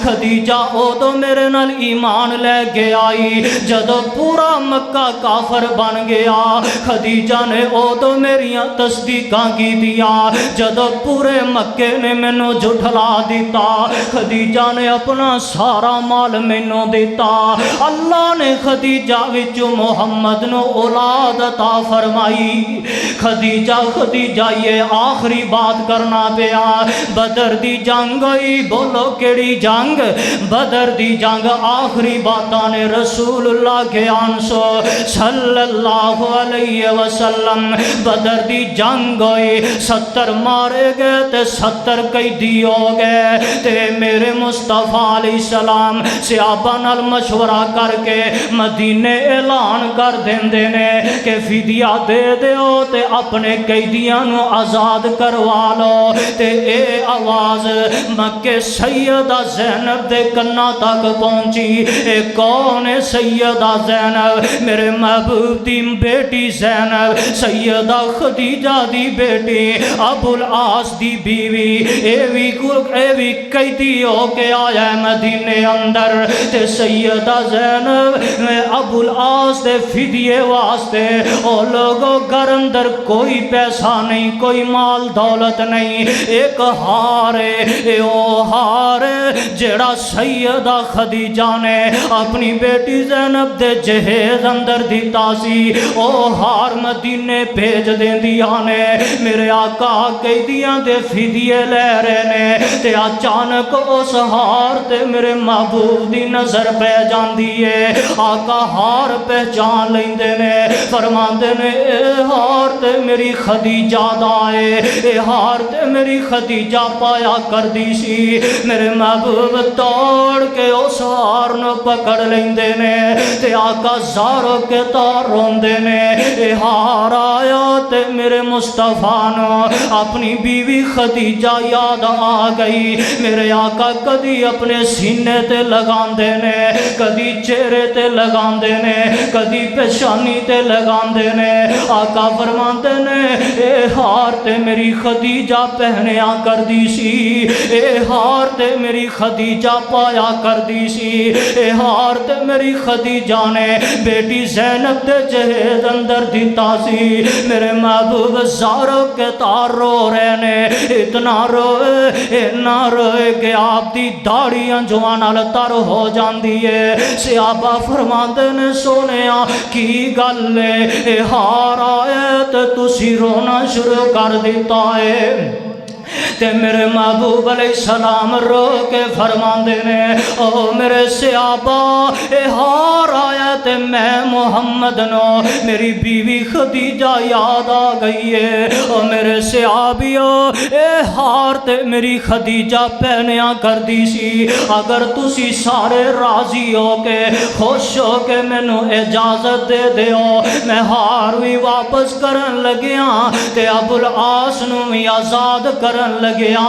خدیجہ ادو میرے نال ایمان لے کے آئی جدو پورا مکہ کافر بن گیا خدیجہ نے ادو میریاں تصدیقاں کی دیا جدو پورے مکے نے مینوں جھٹلا دیتا خدیجہ نے اپنا سارا مال مینوں دیتا اللہ نے خدیجہ وچوں محمد نو اولاد عطا فرمائی خدیجہ یہ آخری بات کرنا پیا بدر دی جنگ ہوئی بولو کیڑی جنگ بدر دی جنگ آخری باتاں نے رسول اللہ کے آنسو صلی اللہ علیہ وسلم بدر دی جنگ ہوئی 70 مارے گئے تے 70 قیدی ہو گئے تے میرے مصطفیٰ علیہ السلام صحابہ نال مشورہ کر کے مدینے اعلان کر دیندے نے کہ فدیہ دے دیو تے اپنے قیدیاں نو آزاد کروا لو تے اے آواز مکے سیدہ زینب دے کنا تک پہنچی اے کون ہے سیدہ زینب میرے محبوب دی بیٹی زینب سیدہ خدیجہ دی بیٹی ابو العاص دی بیوی اے وی قیدی ہو کے آیا مدینے اندر تے سیدہ زینب ابو العاص دے فدیے واسطے او لوگوں گھر اندر کوئی پیسہ نہیں کوئی مال دولت نہیں ایک ہار ہے او ہار جڑا سیدہ خدیجہ نے اپنی بیٹی زینب دے جہیز اندر دیتا سی او ہار مدینے بھیج دیندیاں نے میرے آقا قیدیاں دے فدیے لے رہے نے تے اچانک اس ہار تے میرے محبوب دی نظر پہ جاندی ہے آقا ہار پہچان لیندے نے فرماندے نے اے ہار تے میری خدیجہ دائے اے ہار تے میری خدیجہ پایا کر دی سی میرے محبوب توڑ کے اس ہار نو پکڑ لیندے نے تے آقا زارو کے تار روندے نے اے ہار آیا تے میرے مصطفیٰ نو اپنی بیوی خدیجہ یاد آ گئی میرے آقا کدی اپنے سینے تے لگاندے نے کدی چہرے تے لگاندے نے کدی پیشانی تے لگاندے نے آقا فرماندے نے اے ہار تے میری خدیجہ پہنیا کر دی سی اے ہار تے میری خدیجہ پایا کر دی سی اے ہار تے میری خدیجہ نے بیٹی زینب دے جہیز اندر دیتا سی میرے محبوب زارو کے تار رو رہے نے اتنا روئے کہ آپ دی داڑیاں جوانا لتر ہو جاندی ہے صحابہ فرماندے نے سونیا کی گل اے ہار آئے تے تسی رونا شروع کر دیتا ہے تے میرے محبوب علیہ السلام رو کے فرماندے نے او میرے صحابہ اے ہار آیا تے میں محمد نو میری بیوی خدیجہ یاد آ گئی ہے او میرے صحابیو اے ہار تے میری خدیجہ پہنیا کر دی سی اگر تسی سارے راضی ہو کے خوش ہو کے مینوں اجازت دے دیو میں ہار بھی واپس کرن لگیا تے ابو العاص نو بھی آزاد کرن لگیا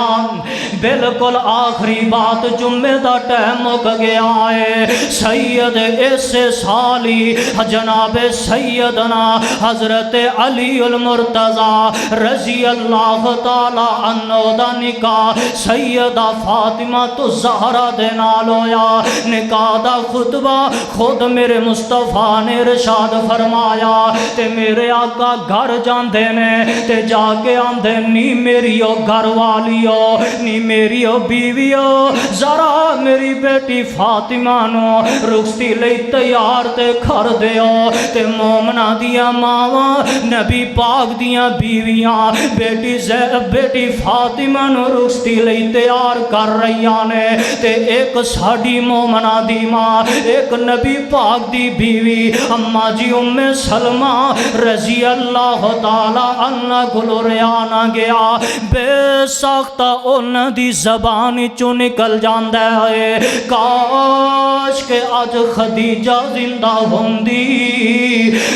بالکل آخری بات جمعے دا ٹائم مک گیا ہے سید اس سالی جناب سیدنا حضرت علی المرتضی رضی اللہ تعالی عنہ دا نکاح سیدہ فاطمہ الزہرا دے نال ہویا نکاح دا خطبہ خود میرے مصطفیٰ نے ارشاد فرمایا تے میرے آقا گھر جاندے نے تے جا کے آندے نی میری او گھر گھر والیو نی میری او بیویو ذرا میری بیٹی فاطمہ نو رخصتی لئی تیار تے کر دیو تے مومنہ دیا ماواں نبی پاک دیا بیویاں بیٹی فاطمہ نو رخصتی لئی تیار کر رہیاں نے تے ایک ساڈی مومنہ دی ماں ایک نبی پاک دی بیوی اماں جی ام سلمہ رضی اللہ تعالی عنہ گلوریانا گیا بے ساختہ ان دی زبان چو نکل جاندہ ہے کاش کہ آج خدیجہ زندہ ہوندی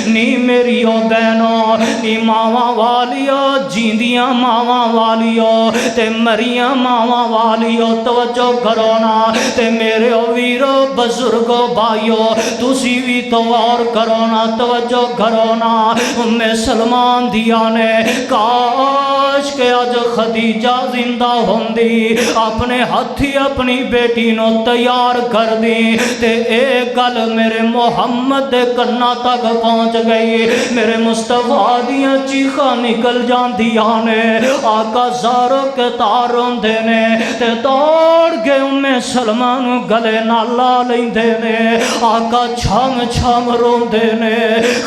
نی میری او بینو نی ماواں والیو جیندیاں ماواں والیو تے مریاں ماواں والیو توجہ کرو نا تے میرے او ویرو بزرگو بھائیو تسی بھی تو اور کرو نا توجہ کرو نا ام سلمان دیا نے کاش کہ آج خدیجہ زندہ ہوندی اپنے ہاتھی اپنی بیٹی نو تیار کر دی تے ایک گل میرے محمد دے کنا تک پہنچ گئی میرے مصطفیٰ دیا چیخا نکل جان دیا نے آقا زارو کے تاروں دینے تے دوڑ گئے ام سلمان گلے نالا لیں دینے آقا چھام چھام رون دینے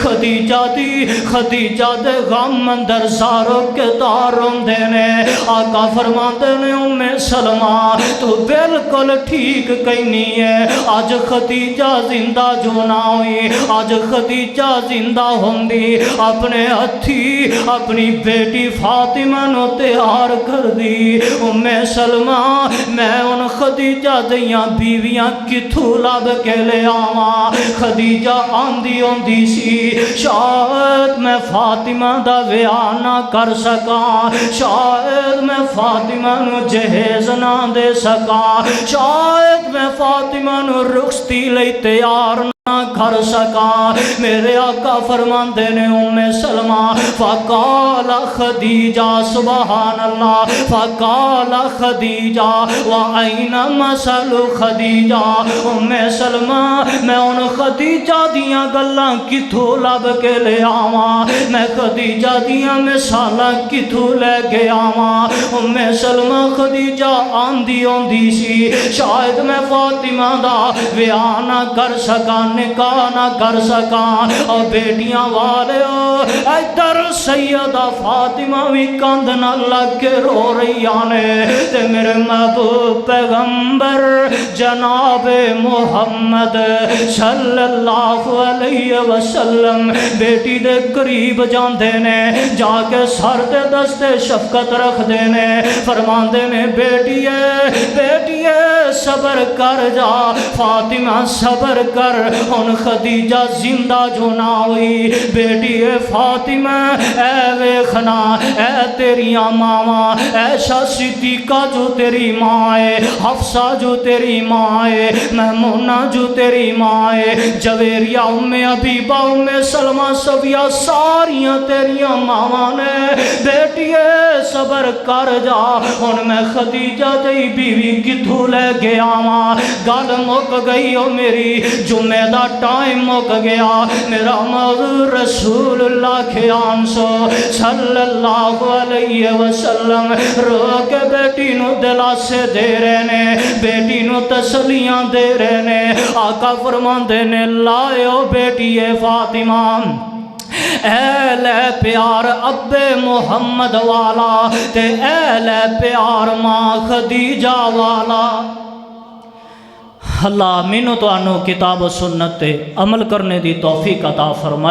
خدیجہ دے غم اندر زارو کے تاروں دینے آقا فرمان دینے ام سلمہ تو بالکل ٹھیک کہیں نہیں ہے آج خدیجہ زندہ جو نہ ہوئی آج خدیجہ زندہ ہوندی اپنے ہتھی اپنی بیٹی فاطمہ نو تیار کر دی ام سلمہ میں ان خدیجہ دیاں بیویاں کتھو لب کے لے آواں خدیجہ آندی سی شاید میں فاطمہ دا ویاہ نہ کر سکاں شاید میں فاطمہ نو جہیز نہ دے سکاں شاید میں فاطمہ نو رخصتی لئی تیار نہ کر سکا میرے آقا فرماندے نے ام سلمہ فقال خدیجہ سبحان اللہ فقال خدیجہ وَأَيْنَ مَثَلُ خدیجہ ام سلمہ میں ان خدیجہ دیاں گلاں کتھو لب کے لے آواں میں خدیجہ دیاں مثالاں کتھو لے کے آواں ام سلمہ خدیجہ آندی سی شاید میں فاطمہ دا ویاہ نہ کر سکا نکاح نہ کر سکاں اور بیٹیاں والے ادھر سیدہ فاطمہ بھی کند نہ لگ کے رو رہی آنے تے میرے محبوب پیغمبر جناب محمد صلی اللہ علیہ وسلم بیٹی دے قریب جان دینے جا کے سر دے دستے شفقت رکھ دینے فرمان دینے بیٹیے صبر کر جا فاطمہ صبر کر ان خدیجہ زندہ جو نہ ہوئی بیٹی فاطمہ اے ویخنا اے تیری ماما ایشا صدیقہ جو تیری ماں ہے حفصہ جو تیری ماں ہے محمونہ جو تیری ماں ہے جویریہ ام حبیبہ ام سلمہ صفیہ ساریاں تیریاں ماما نے بیٹی صبر کر جا ان میں خدیجہ دی بیوی کتھو لے گیا ماں گل مک گئی ہو میری جمعہ دا ٹائم مک گیا میرا موضوع رسول اللہ کے آنسو صلی اللہ علیہ وسلم رو کے بیٹی نو دلا سے دے رہنے بیٹی نو تسلیاں دے رہنے آقا فرمان دینے لائے ہو بیٹی فاطمہ اہل پیار اب محمد والا تے اہل پیار ماں خدیجہ والا اللہ مینوں تو انو کتاب و سنت تے عمل کرنے دی توفیق عطا فرمائے